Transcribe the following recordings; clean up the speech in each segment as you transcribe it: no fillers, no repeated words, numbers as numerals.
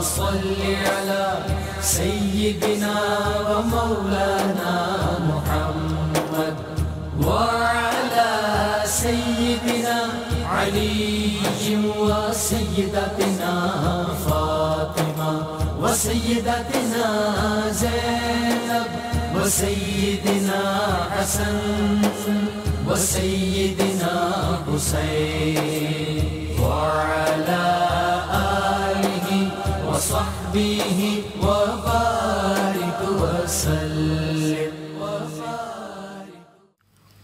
صل على سيدنا ومولانا محمد وعلى سيدنا علي وسيدتنا فاطمة وسيدتنا زينب وسيدنا حسن وسيدنا حسين وعلى آله وصحبه وبارك وسلم.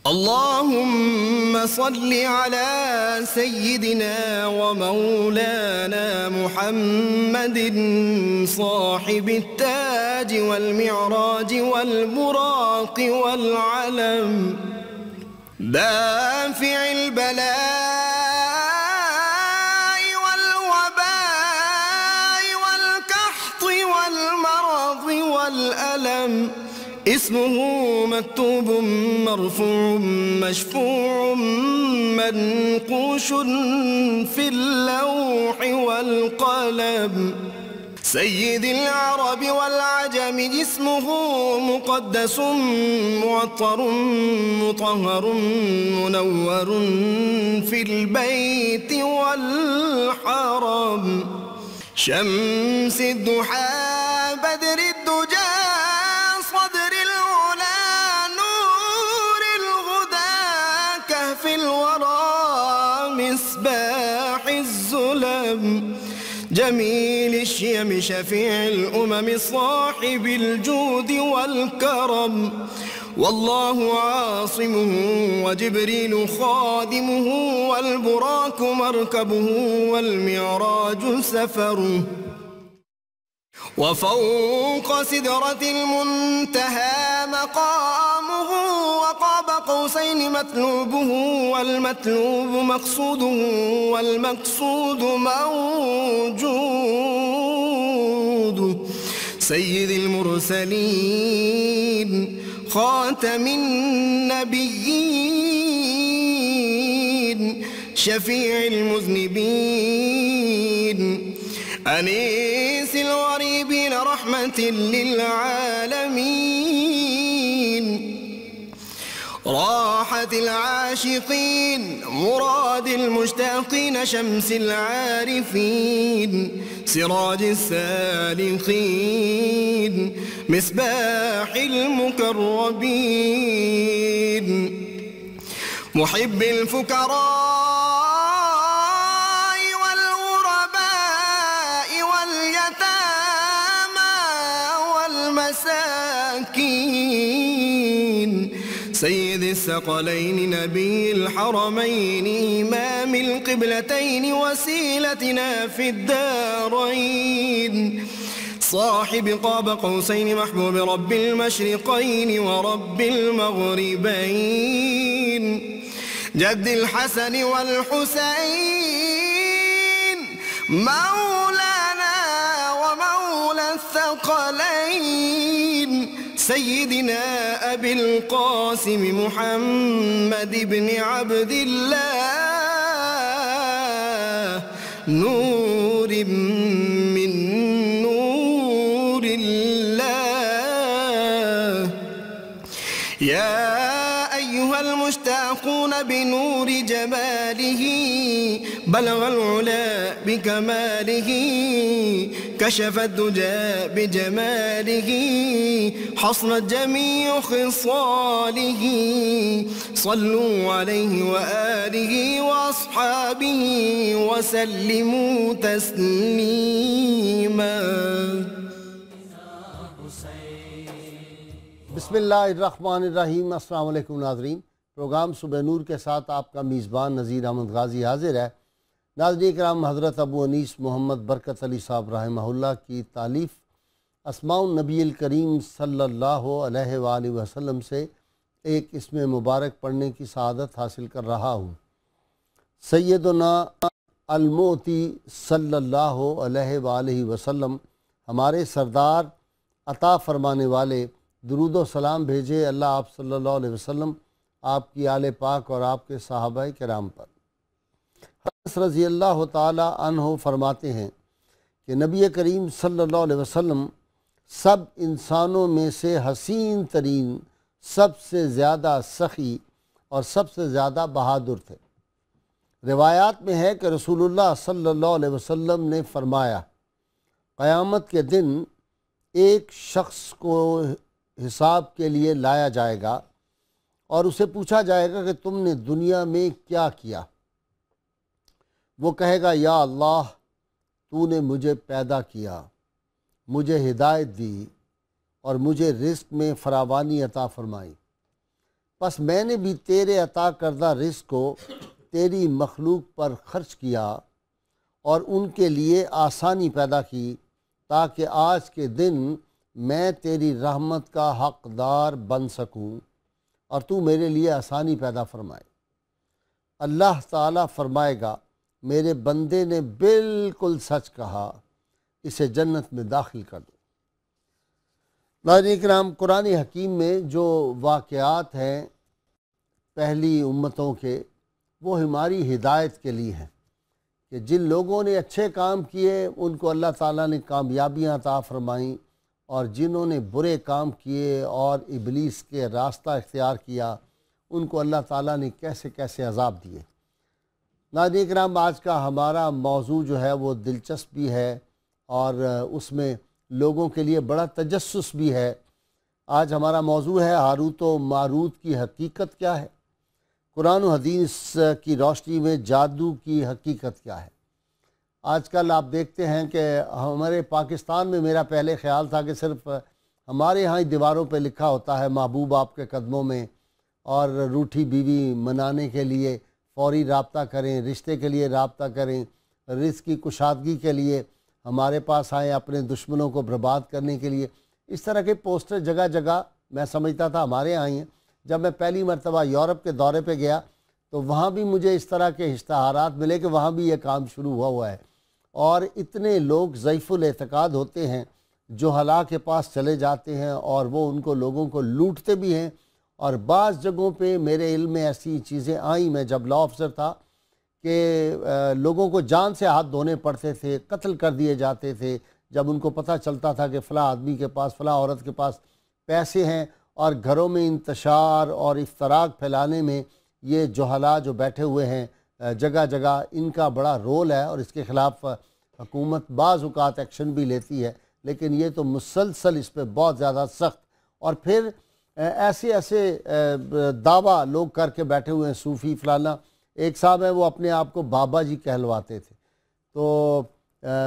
اللهم صل على سيدنا ومولانا محمد صاحب التاج والمعراج والبراق والعلم دافع البلاء والوباء والقحط والمرض والألم اسمه مكتوب مرفوع مشفوع منقوش في اللوح والقلم سيد العرب والعجم اسمه مقدس معطر مطهر منور في البيت والحرم شمس الضحى بدر الدجى صدر العلا نور الغدى كهف الورى مصباح الظلم جميل الشيم شفيع الأمم صاحب الجود والكرم والله عاصمه وجبريل خادمه والبراك مركبه والمعراج سفره وفوق سدرة المنتهى مقامه وقاب قوسين مطلوبه والمطلوب مقصوده والمقصود موجود سيد المرسلين خاتم النبيين شفيع المذنبين أنيس الغريبين رحمة للعالمين راحة العاشقين مراد المشتاقين شمس العارفين سراج السالكين مصباح المقربين محب الفقراء والمساكين سيد الثقلين نبي الحرمين إمام القبلتين وسيلتنا في الدارين صاحب قاب قوسين محبوب رب المشرقين ورب المغربين جد الحسن والحسين مولانا ومولى الثقلين سيدنا أبي القاسم محمد بن عبد الله نور من نور الله يا أيها المشتاقون بنور جماله بلغ العلا بكماله كشف الدجى بجماله حصلت جميع خصاله صلوا عليه وآله وأصحابه وسلموا تسليما. بسم اللہ الرحمن الرحیم. السلام علیکم ناظرین. پروگرام صبح نور کے ساتھ آپ کا میزبان نذیر احمد غازی حاضر ہے. ناظرین کرام، حضرت ابو انیس محمد برکت علی صاحب رحمہ اللہ کی تالیف اسماء النبی الکریم صلی اللہ علیہ وآلہ وسلم سے ایک اسم مبارک پڑھنے کی سعادت حاصل کر رہا ہوں. سیدنا المعطی صلی اللہ علیہ وآلہ وسلم ہمارے سردار عطا فرمانے والے، درود و سلام بھیجے اللہ آپ صلی اللہ علیہ وسلم، آپ کی آل پاک اور آپ کے صحابہ کرام پر. حضرت رضی اللہ تعالی عنہ فرماتے ہیں کہ نبی کریم صلی اللہ علیہ وسلم سب انسانوں میں سے حسین ترین، سب سے زیادہ سخی اور سب سے زیادہ بہادر تھے۔ روایات میں ہے کہ رسول اللہ صلی اللہ علیہ وسلم نے فرمایا، قیامت کے دن ایک شخص کو حساب کے لیے لایا جائے گا اور اسے پوچھا جائے گا کہ تم نے دنیا میں کیا کیا؟ وہ کہے گا، یا اللہ، تو نے مجھے پیدا کیا، مجھے ہدایت دی اور مجھے رزق میں فراوانی عطا فرمائی، پس میں نے بھی تیرے عطا کردہ رزق کو تیری مخلوق پر خرچ کیا اور ان کے لیے آسانی پیدا کی، تاکہ آج کے دن میں تیری رحمت کا حقدار بن سکوں اور تو میرے لیے آسانی پیدا فرمائے۔ اللہ تعالیٰ فرمائے گا، میرے بندے نے بالکل سچ کہا، اسے جنت میں داخل کر دو۔ ناظرین کرام، قرآن حکیم میں جو واقعات ہیں پہلی امتوں کے، وہ ہماری ہدایت کے لیے ہیں کہ جن لوگوں نے اچھے کام کیے ان کو اللہ تعالیٰ نے کامیابیاں عطا فرمائیں، اور جنہوں نے برے کام کیے اور ابلیس کے راستہ اختیار کیا ان کو اللہ تعالیٰ نے کیسے کیسے عذاب دیے۔ ناظرین کرام، آج کا ہمارا موضوع جو ہے وہ دلچسپ بھی ہے اور اس میں لوگوں کے لیے بڑا تجسس بھی ہے۔ آج ہمارا موضوع ہے ہاروت و ماروت کی حقیقت کیا ہے، قرآن و حدیث کی روشنی میں جادو کی حقیقت کیا ہے۔ آج کل آپ دیکھتے ہیں کہ ہمارے پاکستان میں، میرا پہلے خیال تھا کہ صرف ہمارے ہاں ہی دیواروں پہ لکھا ہوتا ہے محبوب آپ کے قدموں میں، اور روٹھی بیوی منانے کے لیے فوری رابطہ کریں، رشتے کے لیے رابطہ کریں، رزق کی کشادگی کے لیے ہمارے پاس آئیں، اپنے دشمنوں کو برباد کرنے کے لیے۔ اس طرح کے پوسٹر جگہ جگہ میں سمجھتا تھا ہمارے یہاں ہی ہیں۔ جب میں پہلی مرتبہ یورپ کے دورے پہ گیا تو وہاں بھی مجھے اس طرح کے اشتہارات ملے کہ وہاں بھی یہ کام شروع ہوا ہے، اور اتنے لوگ ضعیف الاعتقاد ہوتے ہیں جو حلا کے پاس چلے جاتے ہیں اور وہ ان کو لوگوں کو لوٹتے بھی ہیں۔ اور بعض جگہوں پہ میرے علم میں ایسی چیزیں آئیں، میں جب لا آفیسر تھا، کہ لوگوں کو جان سے ہاتھ دھونے پڑتے تھے، قتل کر دیے جاتے تھے جب ان کو پتہ چلتا تھا کہ فلاں آدمی کے پاس، فلاں عورت کے پاس پیسے ہیں۔ اور گھروں میں انتشار اور افتراق پھیلانے میں یہ جہلا جو بیٹھے ہوئے ہیں جگہ جگہ، ان کا بڑا رول ہے، اور اس کے خلاف حکومت بعض اوقات ایکشن بھی لیتی ہے، لیکن یہ تو مسلسل اس پہ بہت زیادہ سخت، اور پھر ایسے دعویٰ لوگ کر کے بیٹھے ہوئے ہیں، صوفی فلانا۔ ایک صاحب ہیں وہ اپنے آپ کو بابا جی کہلواتے تھے، تو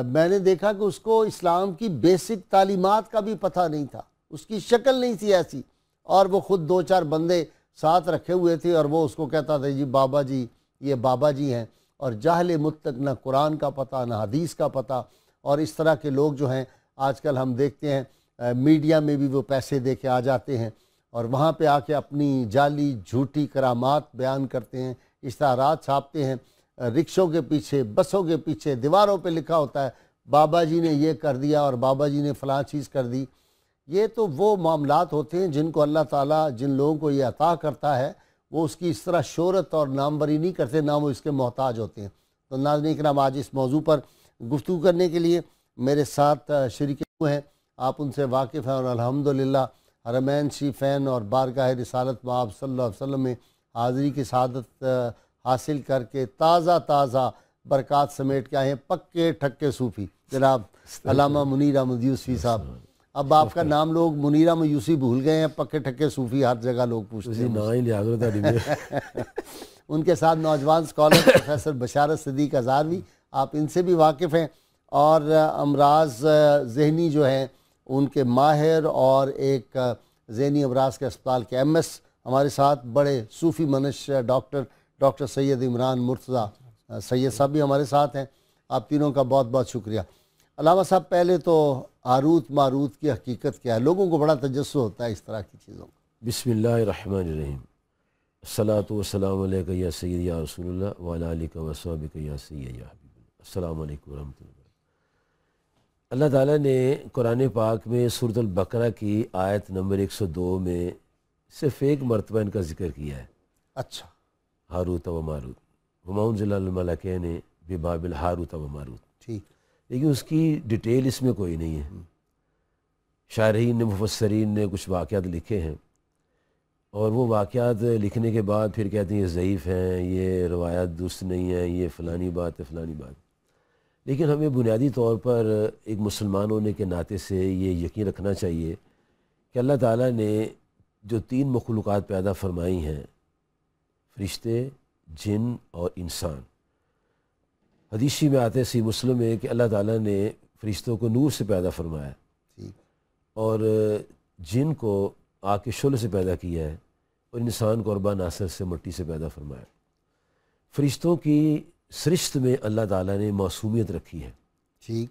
میں نے دیکھا کہ اس کو اسلام کی بیسک تعلیمات کا بھی پتہ نہیں تھا، اس کی شکل نہیں تھی ایسی، اور وہ خود دو چار بندے ساتھ رکھے ہوئے تھے اور وہ اس کو کہتا تھا جی بابا جی، یہ بابا جی ہیں، اور جاہل مطلق، نہ قرآن کا پتہ نہ حدیث کا پتہ۔ اور اس طرح کے لوگ جو ہیں آج کل ہم دیکھتے ہیں میڈیا میں بھی وہ پیسے دے کے آ جاتے ہیں اور وہاں پہ آ کے اپنی جعلی جھوٹی کرامات بیان کرتے ہیں، اشتہارات چھاپتے ہیں، رکشوں کے پیچھے، بسوں کے پیچھے، دیواروں پہ لکھا ہوتا ہے بابا جی نے یہ کر دیا اور بابا جی نے فلاں چیز کر دی۔ یہ تو وہ معاملات ہوتے ہیں جن کو اللہ تعالیٰ جن لوگوں کو یہ عطا کرتا ہے وہ اس کی اس طرح شہرت اور ناموری نہیں کرتے، نہ وہ اس کے محتاج ہوتے ہیں۔ تو ناظرین کرام، آج اس موضوع پر گفتگو کرنے کے لیے میرے ساتھ شریک ہیں، آپ ان سے واقف ہیں، اور الحمدللہ حرمین شریفین اور بارگاہ رسالت مآب صلی اللہ علیہ وسلم میں حاضری کی سعادت حاصل کر کے تازہ برکات سمیٹ کے آئے ہیں، پکے ٹھکے صوفی جناب علامہ منیر احمد یوسفی صاحب۔ اب آپ کا نام لوگ منیر احمد یوسفی بھول گئے ہیں، پکے ٹھکے صوفی ہر جگہ لوگ پوچھتے ہیں۔ ان کے ساتھ نوجوان سکالر پروفیسر بشارت صدیق ہزاروی، آپ ان سے بھی واقف ہیں، اور امراض ذہنی جو ہیں ان کے ماہر، اور ایک ذہنی امراض کے اسپتال کے ایم ایس ہمارے ساتھ، بڑے صوفی منش ڈاکٹر سید عمران مرتضیٰ سید صاحب بھی ہمارے ساتھ ہیں۔ آپ تینوں کا بہت بہت شکریہ۔ علامہ صاحب، پہلے تو ہاروت ماروت کی حقیقت کیا ہے؟ لوگوں کو بڑا تجسس ہوتا ہے اس طرح کی چیزوں کا۔ بسم اللہ الرحمن الرحیم، الصلاۃ والسلام علیکہ یا سیدی یا رسول اللہ وعلی آلہ وصحبہ یا سیدی یا حبیب اللہ۔ السلام علیکم ورحمۃ اللہ۔ اللہ تعالیٰ نے قرآن پاک میں سورۃ البقرہ کی آیت نمبر 102 میں صرف ایک مرتبہ ان کا ذکر کیا ہے۔ اچھا، ہاروت و ماروت، وما انزل الملکین ببابل ہاروت و ماروت۔ ٹھیک۔ لیکن اس کی ڈیٹیل اس میں کوئی نہیں ہے. شارحین نے مفسرین نے کچھ واقعات لکھے ہیں اور وہ واقعات لکھنے کے بعد پھر کہتے ہیں یہ ضعیف ہیں, یہ روایات درست نہیں ہیں, یہ فلانی بات ہے فلانی بات. لیکن ہمیں بنیادی طور پر ایک مسلمان ہونے کے ناطے سے یہ یقین رکھنا چاہیے کہ اللہ تعالیٰ نے جو 3 مخلوقات پیدا فرمائی ہیں, فرشتے, جن اور انسان. حدیثی میں آتے صحیح مسلم ہے کہ اللہ تعالیٰ نے فرشتوں کو نور سے پیدا فرمایا اور جن کو آگ کے شعلے سے پیدا کیا ہے اور انسان کو اربع ناصر سے مٹی سے پیدا فرمایا. فرشتوں کی سرشت میں اللہ تعالیٰ نے معصومیت رکھی ہے. ٹھیک.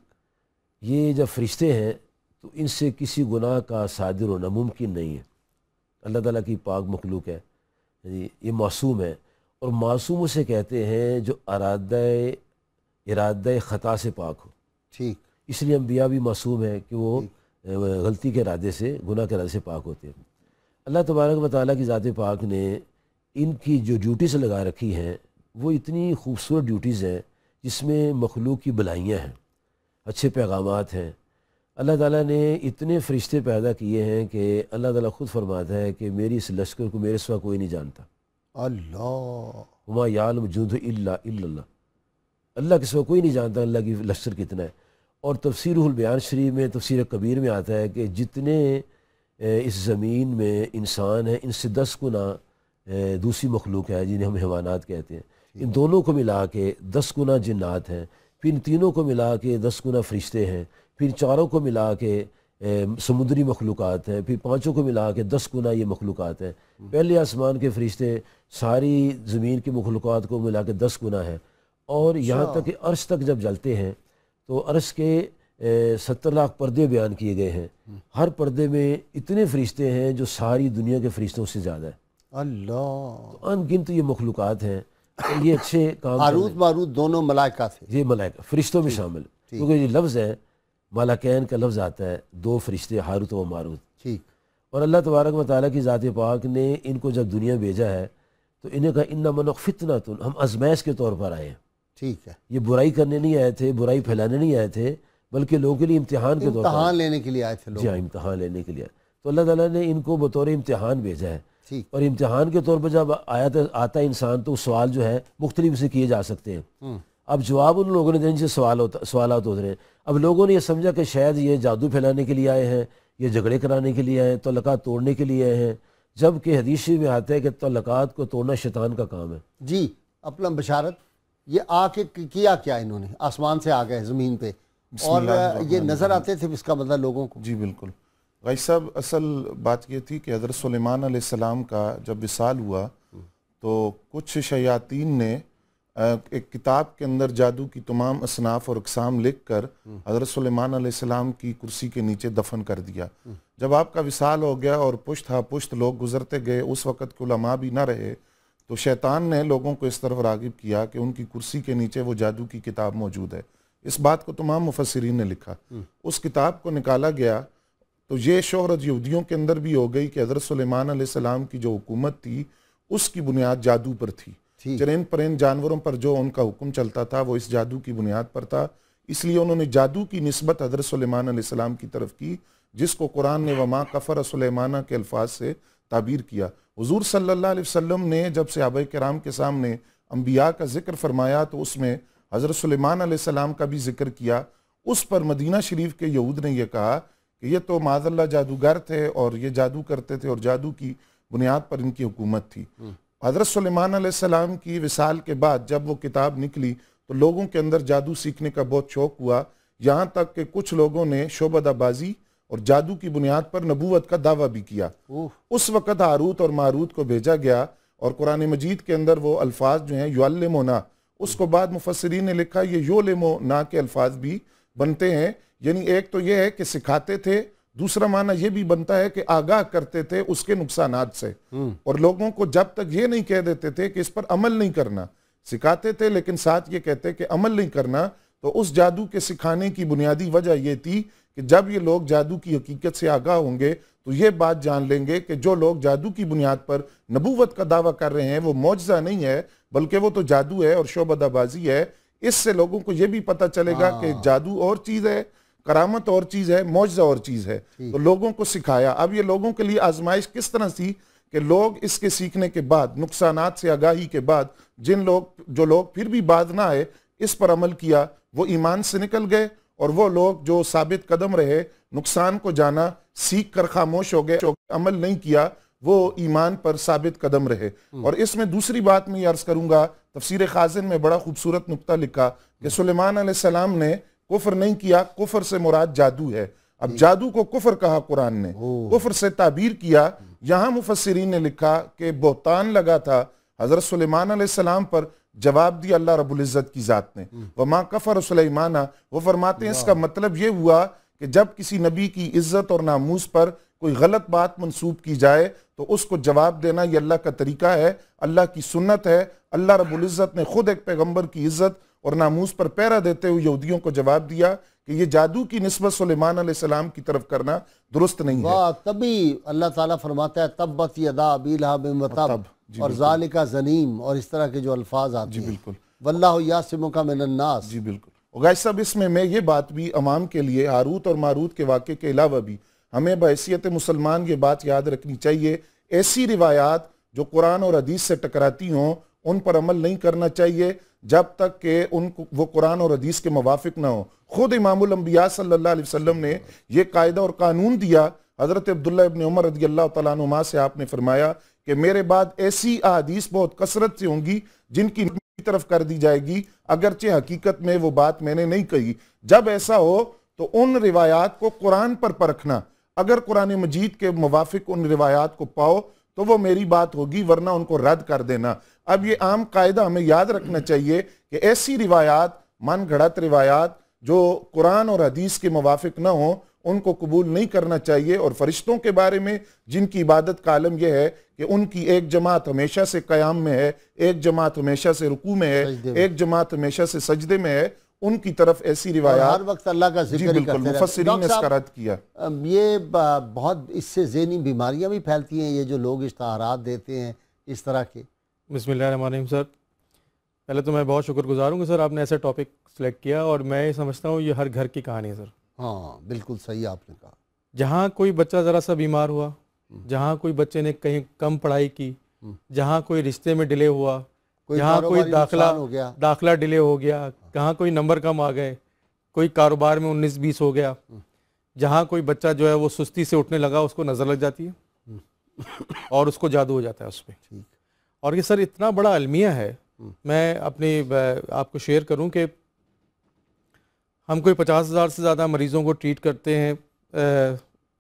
یہ جب فرشتے ہیں تو ان سے کسی گناہ کا صادر ہونا ممکن نہیں ہے. اللہ تعالیٰ کی پاک مخلوق ہے, یہ معصوم ہے. اور معصوم اسے کہتے ہیں جو ارادہ خطا سے پاک ہو. ٹھیک. اس لیے انبیاء بھی معصوم ہیں کہ وہ غلطی کے ارادے سے, گناہ کے ارادے سے پاک ہوتے ہیں. اللہ تبارک و تعالیٰ کی ذات پاک نے ان کی جو ڈیوٹیز لگا رکھی ہیں وہ اتنی خوبصورت ڈیوٹیز ہیں جس میں مخلوق کی بھلائیاں ہیں, اچھے پیغامات ہیں. اللہ تعالیٰ نے اتنے فرشتے پیدا کیے ہیں کہ اللہ تعالیٰ خود فرماتا ہے کہ میری اس لشکر کو میرے سوا کوئی نہیں جانتا. اللہ وما یعلم جنودہ الا اللہ. اللہ کے سوا کوئی نہیں جانتا اللہ کی لشکر کتنا ہے. اور تفسیر البیان شریف میں, تفسیر کبیر میں آتا ہے کہ جتنے اس زمین میں انسان ہیں ان سے 10 گنا دوسری مخلوق ہے جنہیں ہم حیوانات کہتے ہیں. ان دونوں کو ملا کے 10 گنا جنات ہیں, پھر ان تینوں کو ملا کے 10 گنا فرشتے ہیں, پھر چاروں کو ملا کے سمندری مخلوقات ہیں, پھر 5 کو ملا کے 10 گنا یہ مخلوقات ہیں. پہلے آسمان کے فرشتے ساری زمین کی مخلوقات کو ملا کے 10 گنا ہے. اور یہاں تک کہ عرش تک جب جلتے ہیں تو عرش کے 70 لاکھ پردے بیان کیے گئے ہیں. ہر پردے میں اتنے فرشتے ہیں جو ساری دنیا کے فرشتوں سے زیادہ ہے. اللہ. تو ان گنت یہ مخلوقات ہیں. یہ اچھے کام ہاروت ماروت دونوں ملائکہ تھے. یہ ملائکہ فرشتوں میں شامل, کیونکہ یہ لفظ ہے ملکین کا لفظ آتا ہے, 2 فرشتے ہاروت و ماروت. ٹھیک. اور اللہ تبارک و تعالیٰ کی ذات پاک نے ان کو جب دنیا بھیجا ہے تو انہیں کہا انما نحن فتنۃ, ہم آزمائش کے طور پر آئے ہیں. ٹھیک ہے. یہ برائی کرنے نہیں آئے تھے, برائی پھیلانے نہیں آئے تھے, بلکہ لوگوں کے لیے امتحان کے طور پر, امتحان لینے کے لیے آئے تھے لوگ. جی ہاں, امتحان لینے کے لیے. تو اللہ تعالیٰ نے ان کو بطور امتحان بھیجا ہے. ٹھیک. اور امتحان کے طور پر جب آتا ہے انسان تو سوال جو ہے مختلف سے کیے جا سکتے ہیں. اب جواب ان لوگوں نے جن سے سوالات ہوتے ہیں. اب لوگوں نے یہ سمجھا کہ شاید یہ جادو پھیلانے کے لیے آئے ہیں, یہ جھگڑے کرانے کے لیے آئے ہیں, تعلقات توڑنے کے لیے آئے ہیں, جب کہ حدیث میں آتا ہے کہ تعلقات کو توڑنا شیطان کا کام ہے. جی اپنا بشارت, یہ آ کے کیا کیا انہوں نے؟ آسمان سے آ گئے زمین پہ اور یہ نظر آتے تھے اس کا مطلب لوگوں کو؟ جی بالکل بھائی صاحب, اصل بات یہ تھی کہ حضرت سلیمان علیہ السلام کا جب وصال ہوا تو کچھ شیاطین نے ایک کتاب کے اندر جادو کی تمام اصناف اور اقسام لکھ کر حضرت سلیمان علیہ السلام کی کرسی کے نیچے دفن کر دیا. جب آپ کا وصال ہو گیا اور پشت ہا پشت لوگ گزرتے گئے, اس وقت کے علماء بھی نہ رہے, تو شیطان نے لوگوں کو اس طرف راغب کیا کہ ان کی کرسی کے نیچے وہ جادو کی کتاب موجود ہے. اس بات کو تمام مفسرین نے لکھا. اس کتاب کو نکالا گیا تو یہ شہرت یہودیوں کے اندر بھی ہو گئی کہ حضرت سلیمان علیہ السلام کی جو حکومت تھی اس کی بنیاد جادو پر تھی. چرند پرند جانوروں پر جو ان کا حکم چلتا تھا وہ اس جادو کی بنیاد پر تھا. اس لیے انہوں نے جادو کی نسبت حضرت سلیمان علیہ السلام کی طرف کی, جس کو قرآن نے وما کفر سلیمانہ کے الفاظ سے تعبیر کیا. حضور صلی اللہ علیہ وسلم نے جب صحابہ کرام کے سامنے انبیاء کا ذکر فرمایا تو اس میں حضرت سلیمان علیہ السلام کا بھی ذکر کیا. اس پر مدینہ شریف کے یہود نے یہ کہا کہ یہ تو معاذ اللہ جادوگر تھے اور یہ جادو کرتے تھے اور جادو کی بنیاد پر ان کی حکومت تھی. حضرت سلیمان علیہ السلام کی وصال کے بعد جب وہ کتاب نکلی تو لوگوں کے اندر جادو سیکھنے کا بہت شوق ہوا, یہاں تک کہ کچھ لوگوں نے شعبدہ بازی اور جادو کی بنیاد پر نبوت کا دعویٰ بھی کیا. اس وقت ہاروت اور ماروت کو بھیجا گیا اور قرآن مجید کے اندر وہ الفاظ جو ہیں یعلمونا, اس کو بعد مفسرین نے لکھا یہ یعلمونا کے الفاظ بھی بنتے ہیں. یعنی ایک تو یہ ہے کہ سکھاتے تھے, دوسرا معنی یہ بھی بنتا ہے کہ آگاہ کرتے تھے اس کے نقصانات سے, اور لوگوں کو جب تک یہ نہیں کہہ دیتے تھے کہ اس پر عمل نہیں کرنا, سکھاتے تھے لیکن ساتھ یہ کہتے کہ عمل نہیں کرنا, تو اس جادو کے سکھانے کی بنیادی وجہ یہ تھی کہ جب یہ لوگ جادو کی حقیقت سے آگاہ ہوں گے تو یہ بات جان لیں گے کہ جو لوگ جادو کی بنیاد پر نبوت کا دعویٰ کر رہے ہیں وہ معجزہ نہیں ہے بلکہ وہ تو جادو ہے اور شعبدہ بازی ہے. اس سے لوگوں کو یہ بھی پتہ چلے گا کہ جادو اور چیز ہے، کرامت اور چیز ہے، معجزہ اور چیز ہے. تو لوگوں کو سکھایا. اب یہ لوگوں کے لیے آزمائش کس طرح تھی کہ لوگ اس کے سیکھنے کے بعد، نقصانات سے آگاہی کے بعد، جو لوگ پھر بھی باز نہ آئے، اس پر عمل کیا، وہ ایمان سے نکل گئے، اور وہ لوگ جو ثابت قدم رہے، نقصان کو جانا، سیکھ کر خاموش ہو گئے، عمل نہیں کیا، وہ ایمان پر ثابت قدم رہے. اور اس میں دوسری بات میں یہ عرض کروں گا، تفسیر خازن میں بڑا خوبصورت نقطہ لکھا کہ سلیمان علیہ السلام نے کفر نہیں کیا، کفر سے مراد جادو ہے. اب جادو کو کفر کہا قرآن نے، کفر سے تعبیر کیا. یہاں مفسرین نے لکھا کہ بہتان لگا تھا حضرت سلیمان علیہ السلام پر، جواب دیا اللہ رب العزت کی ذات نے. وما کفر سلیمان، وہ فرماتے ہیں اس کا مطلب یہ ہوا کہ جب کسی نبی کی عزت اور ناموس پر کوئی غلط بات منسوب کی جائے تو اس کو جواب دینا یہ اللہ کا طریقہ ہے، اللہ کی سنت ہے. اللہ رب العزت نے خود ایک پیغمبر کی عزت اور ناموس پر پہرا دیتے ہوئے یہودیوں کو جواب دیا کہ یہ جادو کی نسبت سلیمان علیہ السلام کی طرف کرنا درست نہیں ہے. تبھی اللہ تعالیٰ فرماتا ہے تبت یدا ابی لہب وتب، اور ذالک زنیم، اور اس طرح کے جو الفاظ آتے ہیں. جی بالکل. واللہ یعصمک من الناس. جی بالکل. غائب صاحب، اس میں یہ بات بھی عوام کے لیے ہاروت اور ماروت کے واقعے کے علاوہ بھی ہمیں بحیثیت مسلمان یہ بات یاد رکھنی چاہیے، ایسی روایات جو قرآن اور حدیث سے ٹکراتی ہوں ان پر عمل نہیں کرنا چاہیے جب تک کہ وہ قرآن اور حدیث کے موافق نہ ہو. خود امام الانبیاء صلی اللہ علیہ وسلم نے یہ قاعدہ اور قانون دیا. حضرت عبداللہ ابن عمر رضی اللہ تعالیٰ عنہما سے آپ نے فرمایا کہ میرے بعد ایسی احادیث بہت کثرت سے ہوں گی جن کی طرف کر دی جائے گی اگرچہ حقیقت میں وہ بات میں نے نہیں کہی. جب ایسا ہو تو ان روایات کو قرآن پر پرکھنا، اگر قرآن مجید کے موافق ان روایات کو پاؤ تو وہ میری بات ہوگی، ورنہ ان کو رد کر دینا. اب یہ عام قاعدہ ہمیں یاد رکھنا چاہیے کہ ایسی روایات، من گھڑت روایات جو قرآن اور حدیث کے موافق نہ ہوں ان کو قبول نہیں کرنا چاہیے. اور فرشتوں کے بارے میں جن کی عبادت کا عالم یہ ہے کہ ان کی ایک جماعت ہمیشہ سے قیام میں ہے، ایک جماعت ہمیشہ سے رکوع میں ہے، ایک جماعت ہمیشہ سے سجدے میں ہے، ان کی طرف ایسی روایات ہر وقت اللہ کا ذکر ہی کرتے رہتے ہیں. مفسرین نے اس کا رد کیا. یہ بہت اس سے ذہنی بیماریاں بھی پھیلتی ہیں، یہ جو لوگ اشتہارات دیتے ہیں اس طرح کے. بسم اللہ الرحمن الرحیم. سر پہلے تو میں بہت شکر گزار ہوں کہ سر آپ نے ایسا ٹاپک سلیکٹ کیا، اور میں سمجھتا ہوں یہ ہر گھر کی کہانی ہے سر. ہاں بالکل صحیح آپ نے کہا. جہاں کوئی بچہ ذرا سا بیمار ہوا، جہاں کوئی بچے نے کہیں کم پڑھائی کی، جہاں کوئی رشتے میں ڈیلے ہوا، جہاں کوئی داخلہ ڈیلے ہو گیا، کہاں کوئی نمبر کم آ گئے، کوئی کاروبار میں 19-20 ہو گیا، جہاں کوئی بچہ جو ہے وہ سستی سے اٹھنے لگا اس کو نظر لگ جاتی ہے اور اس کو جادو ہو جاتا ہے اس پہ. اور یہ سر اتنا بڑا المیہ ہے، میں اپنی آپ کو شیئر کروں کہ ہم کوئی 50,000 سے زیادہ مریضوں کو ٹریٹ کرتے ہیں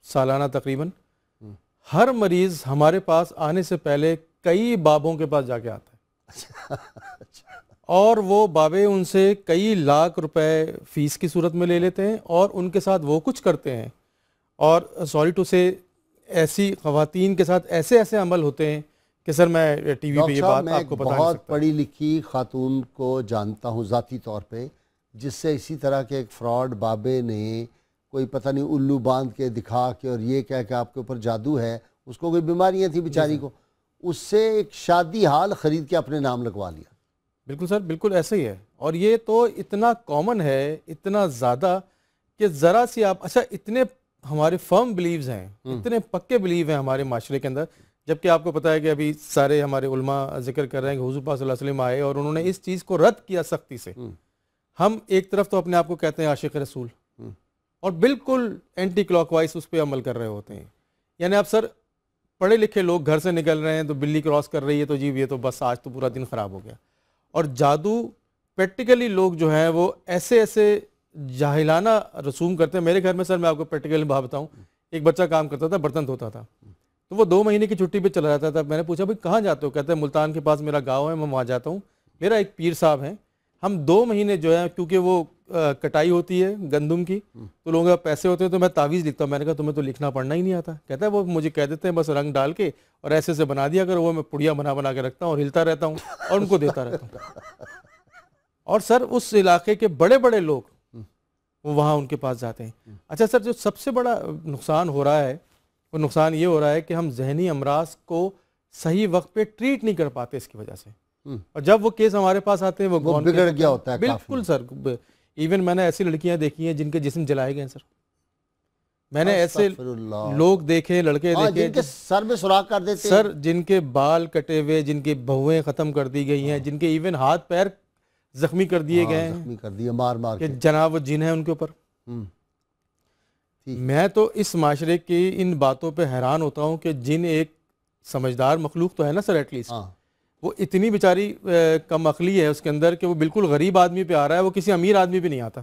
سالانہ تقریباً. ہر مریض ہمارے پاس آنے سے پہلے کئی بابوں کے پاس جا کے آتا ہے اور وہ بابے ان سے کئی لاکھ روپے فیس کی صورت میں لے لیتے ہیں اور ان کے ساتھ وہ کچھ کرتے ہیں. اور سوری ٹو سے ایسی خواتین کے ساتھ ایسے عمل ہوتے ہیں کہ سر میں ٹی وی پہ یہ بات آپ کو بتا نہیں بہت سکتا. پڑھی لکھی خاتون کو جانتا ہوں ذاتی طور پہ جس سے اسی طرح کے ایک فراڈ بابے نے کوئی پتہ نہیں الو باندھ کے دکھا کے اور یہ کہہ کہ آپ کے اوپر جادو ہے، اس کو کوئی بیماریاں تھیں بیچاری کو، اس سے ایک شادی حال خرید کے اپنے نام لگوا لیا. بالکل سر، بالکل ایسا ہی ہے. اور یہ تو اتنا کامن ہے، اتنا زیادہ کہ ذرا سی آپ اتنے ہمارے فرم بلیوز ہیں، اتنے پکے بلیو ہیں ہمارے معاشرے کے اندر، جبکہ آپ کو پتہ ہے کہ ابھی سارے ہمارے علماء ذکر کر رہے ہیں کہ حضور پاک صلی اللہ علیہ وسلم آئے اور انہوں نے اس چیز کو رد کیا سختی سے. ہم ایک طرف تو اپنے آپ کو کہتے ہیں عاشق رسول اور بالکل اینٹی کلاک وائز اس پہ عمل کر رہے ہوتے ہیں. یعنی آپ سر پڑھے لکھے لوگ گھر سے نکل رہے ہیں تو بلی کراس کر رہی ہے تو جی یہ تو بس آج تو پورا دن خراب ہو گیا. اور جادو پریکٹیکلی لوگ جو ہیں وہ ایسے جاہلانہ رسوم کرتے ہیں. میرے گھر میں سر میں آپ کو پریکٹیکلی بتاؤں، ایک بچہ کام کرتا تھا، برتن دھوتا تھا، تو وہ 2 مہینے کی چھٹی پہ چلا جاتا تھا. میں نے پوچھا بھائی کہاں جاتے ہو؟ کہتے ہیں ملتان کے پاس میرا گاؤں ہے، میں وہاں جاتا ہوں. میرا ایک پیر صاحب ہیں، ہم 2 مہینے جو ہے کیونکہ وہ کٹائی ہوتی ہے گندم کی تو لوگوں کے پیسے ہوتے ہیں تو میں تعویذ لکھتا ہوں. میں نے کہا تمہیں تو لکھنا پڑھنا ہی نہیں آتا. کہتا ہے وہ مجھے کہہ دیتے ہیں بس رنگ ڈال کے اور ایسے بنا دیا کر، وہ میں پڑیا بنا کے رکھتا ہوں اور ہلتا رہتا ہوں اور ان کو دیتا رہتا ہوں. اور سر اس علاقے کے بڑے لوگ وہ وہاں ان کے پاس جاتے ہیں. اچھا سر، جو سب سے بڑا نقصان ہو رہا ہے وہ نقصان یہ ہو رہا ہے کہ ہم ذہنی امراض کو صحیح وقت پہ ٹریٹ نہیں کر پاتے اس کی وجہ سے. اور جب وہ کیس ہمارے پاس آتے ہیں وہ gone بگڑ case گیا ہوتا ہے بالکل سر. ایون میں نے ایسی لڑکیاں دیکھی ہیں جن کے جسم جلائے گئے سر. میں نے ایسے لوگ دیکھے, لڑکے دیکھے جن کے سر میں سوراخ کر دیتے سر, جن کے بال کٹے ہوئے, جن کی بہویں ختم کر دی گئی ہیں, جن کے ایون ہاتھ پیر زخمی کر دیے گئے ہیں, زخمی کر دیے مار مار کہ جناب وہ جن ہے ان کے اوپر. میں تو اس معاشرے کی ان باتوں پہ حیران ہوتا ہوں کہ جن ایک سمجھدار مخلوق تو ہے نا سر ایٹ لیسٹ, وہ اتنی بیچاری کم عقلی ہے اس کے اندر کہ وہ بالکل غریب آدمی پہ آ رہا ہے, وہ کسی امیر آدمی پہ نہیں آتا.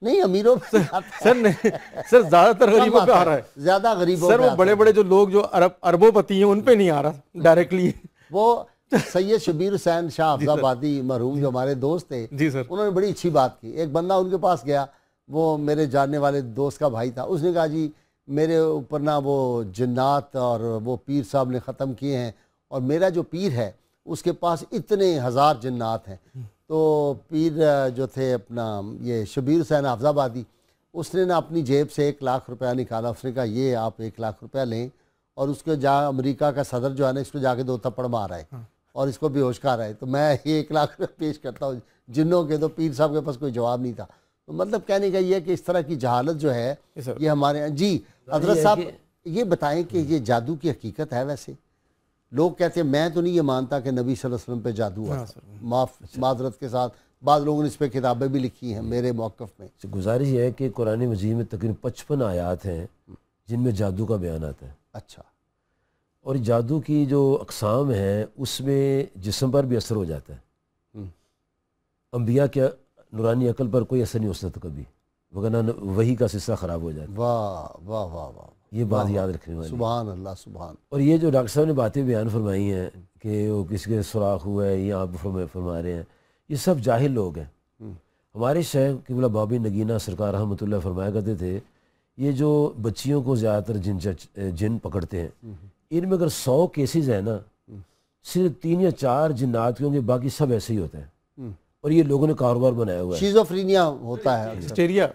نہیں امیروں پہ سر نہیں سر, زیادہ تر غریبوں پہ آ رہا ہے, زیادہ غریبوں سر. وہ بڑے بڑے جو لوگ جو اربوں پتی ہیں ان پہ نہیں آ رہا ڈائریکٹلی. وہ سید شبیر حسین شاہ حفظ آبادی مرحوم جو ہمارے دوست تھے, جی سر, انہوں نے بڑی اچھی بات کی. ایک بندہ ان کے پاس گیا, وہ میرے جاننے والے دوست کا بھائی تھا. اس نے کہا جی میرے اوپر نا وہ جنات اور وہ پیر صاحب نے ختم کیے ہیں, اور میرا جو پیر ہے اس کے پاس اتنے ہزار جنات ہیں. تو پیر جو تھے اپنا یہ شبیر حسین حفظ آبادی, اس نے نا اپنی جیب سے 1 لاکھ روپیہ نکالا. اس نے کہا یہ آپ 1 لاکھ روپیہ لیں, اور اس کو امریکہ کا صدر جو ہے نا اس کو جا کے 2 تھپڑ مارا ہے اور اس کو بے ہوش کر رہا ہے. تو میں یہ 1 لاکھ روپیہ پیش کرتا ہوں جنوں کے. تو پیر صاحب کے پاس کوئی جواب نہیں تھا. تو مطلب کہنے کا یہ ہے کہ اس طرح کی جہالت جو ہے یہ ہمارے. جی حضرت صاحب یہ بتائیں کہ یہ جادو کی حقیقت ہے؟ ویسے لوگ کہتے ہیں, میں تو نہیں یہ مانتا کہ نبی صلی اللہ علیہ وسلم پہ جادو ہوا تھا. معذرت کے ساتھ بعض لوگوں نے اس پہ کتابیں بھی لکھی ہیں میرے موقف میں. گزارش یہ ہے کہ قرآن مجید میں تقریباً 55 آیات ہیں جن میں جادو کا بیان آتا ہے. اچھا. اور جادو کی جو اقسام ہیں اس میں جسم پر بھی اثر ہو جاتا ہے. انبیاء کے نورانی عقل پر کوئی اثر نہیں ہو سکتا کبھی, وگرنہ وحی کا سلسلہ خراب ہو جاتا ہے. واہ واہ واہ واہ, یہ بات یاد رکھنے والی. سبحان اللہ سبحان. اور یہ جو ڈاکٹر صاحب نے باتیں بیان فرمائی ہیں کہ وہ کسی کے سوراخ ہوا ہے یا آپ فرما رہے ہیں, یہ سب جاہل لوگ ہیں. ہمارے شیخ قبلہ بابی نگینہ سرکار رحمۃ اللہ فرمایا کرتے تھے, یہ جو بچیوں کو زیادہ تر جن پکڑتے ہیں, ان میں اگر 100 کیسز ہیں نا, صرف 3 یا 4 جنات کے ہوں گے, باقی سب ایسے ہی ہوتے ہیں. اور یہ لوگوں نے کاروبار بنایا ہوا ہے. شیزوفرینیا ہوتا ہے, ہسٹیریا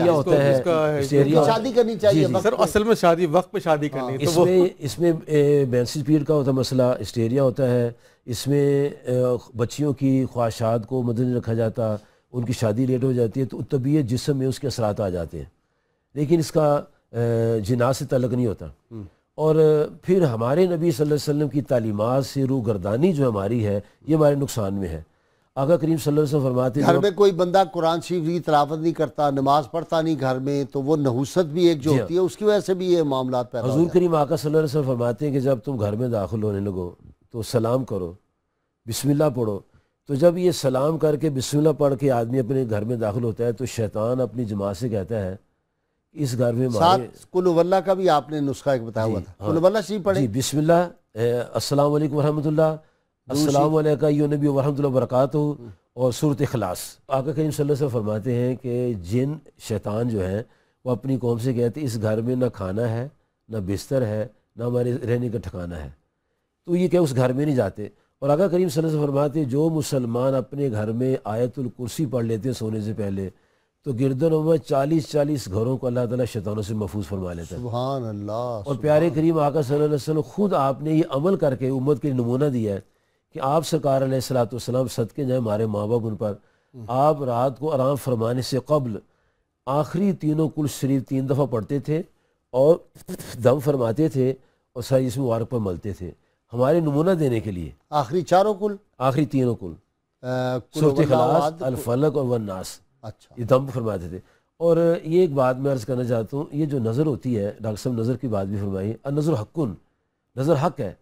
ہوتا ہے. شادی کرنی چاہیے سر, اصل میں شادی وقت پہ شادی کرنی. اس میں مینسز پیریڈ کا ہوتا ہے مسئلہ, ہسٹیریا ہوتا ہے. اس میں بچیوں کی خواہشات کو مد نظر رکھا جاتا, ان کی شادی لیٹ ہو جاتی ہے, تو طبیعت جسم میں اس کے اثرات آ جاتے ہیں. لیکن اس کا جنات سے تعلق نہیں ہوتا. اور پھر ہمارے نبی صلی اللہ علیہ وسلم کی تعلیمات سے روگردانی جو ہماری ہے یہ ہمارے نقصان میں ہے. آقا کریم صلی اللہ علیہ وسلم فرماتے ہیں, گھر میں کوئی بندہ قرآن شریف کی تلاوت نہیں کرتا, نماز پڑھتا نہیں گھر میں, تو وہ نحوست بھی ایک جو ہوتی ہے اس کی وجہ سے بھی یہ معاملات پیدا ہوتے ہیں. حضور کریم آقا صلی اللہ علیہ وسلم فرماتے ہیں کہ جب تم گھر میں داخل ہونے لگو تو سلام کرو, بسم اللہ پڑھو. تو جب یہ سلام کر کے بسم اللہ پڑھ کے آدمی اپنے گھر میں داخل ہوتا ہے تو شیطان اپنی جماعت سے کہتا ہے اس گھر میں ساتھ قل واللہ کا بھی آپ نے نسخہ ایک بتایا ہوا تھا. قل واللہ شریف پڑھیں. جی, بسم اللہ, السلام علیکم ورحمۃ اللہ, السلام علیکم ایھا نبی ورحمۃ اللہ وبرکاتہ, اور سورۃ اخلاص. آقا کریم صلی اللہ علیہ وسلم فرماتے ہیں کہ جن شیطان جو ہیں وہ اپنی قوم سے کہتے ہیں اس گھر میں نہ کھانا ہے, نہ بستر ہے, نہ ہمارے رہنے کا ٹھکانہ ہے, تو یہ کہ اس گھر میں نہیں جاتے. اور آقا کریم صلی اللہ علیہ وسلم فرماتے ہیں جو مسلمان اپنے گھر میں آیت الکرسی پڑھ لیتے ہیں سونے سے پہلے, تو گردن میں 40 گھروں کو اللہ تعالیٰ شیطانوں سے محفوظ فرما لیتا ہے. سبحان اللہ. اور پیارے کریم آقا صلی اللہ علیہ وسلم خود آپ نے یہ عمل کر کے امت کے نمونہ دیا ہے کہ آپ سرکار علیہ الصلوۃ والسلام صدقے جائیں ہمارے ماں باپ ان پر, آپ رات کو آرام فرمانے سے قبل آخری تینوں کل شریف 3 دفعہ پڑھتے تھے اور دم فرماتے تھے اور ساری اس مبارک پر ملتے تھے ہمارے نمونہ دینے کے لیے. آخری 4 کل, آخری تینوں کل, سورۃ اخلاص, الفلق اور والناس, اچھا یہ دم فرماتے تھے. اور یہ ایک بات میں عرض کرنا چاہتا ہوں, یہ جو نظر ہوتی ہے, ڈاکٹر صاحب نظر کی بات بھی فرمائی, النظر حقن, نظر حق ہے,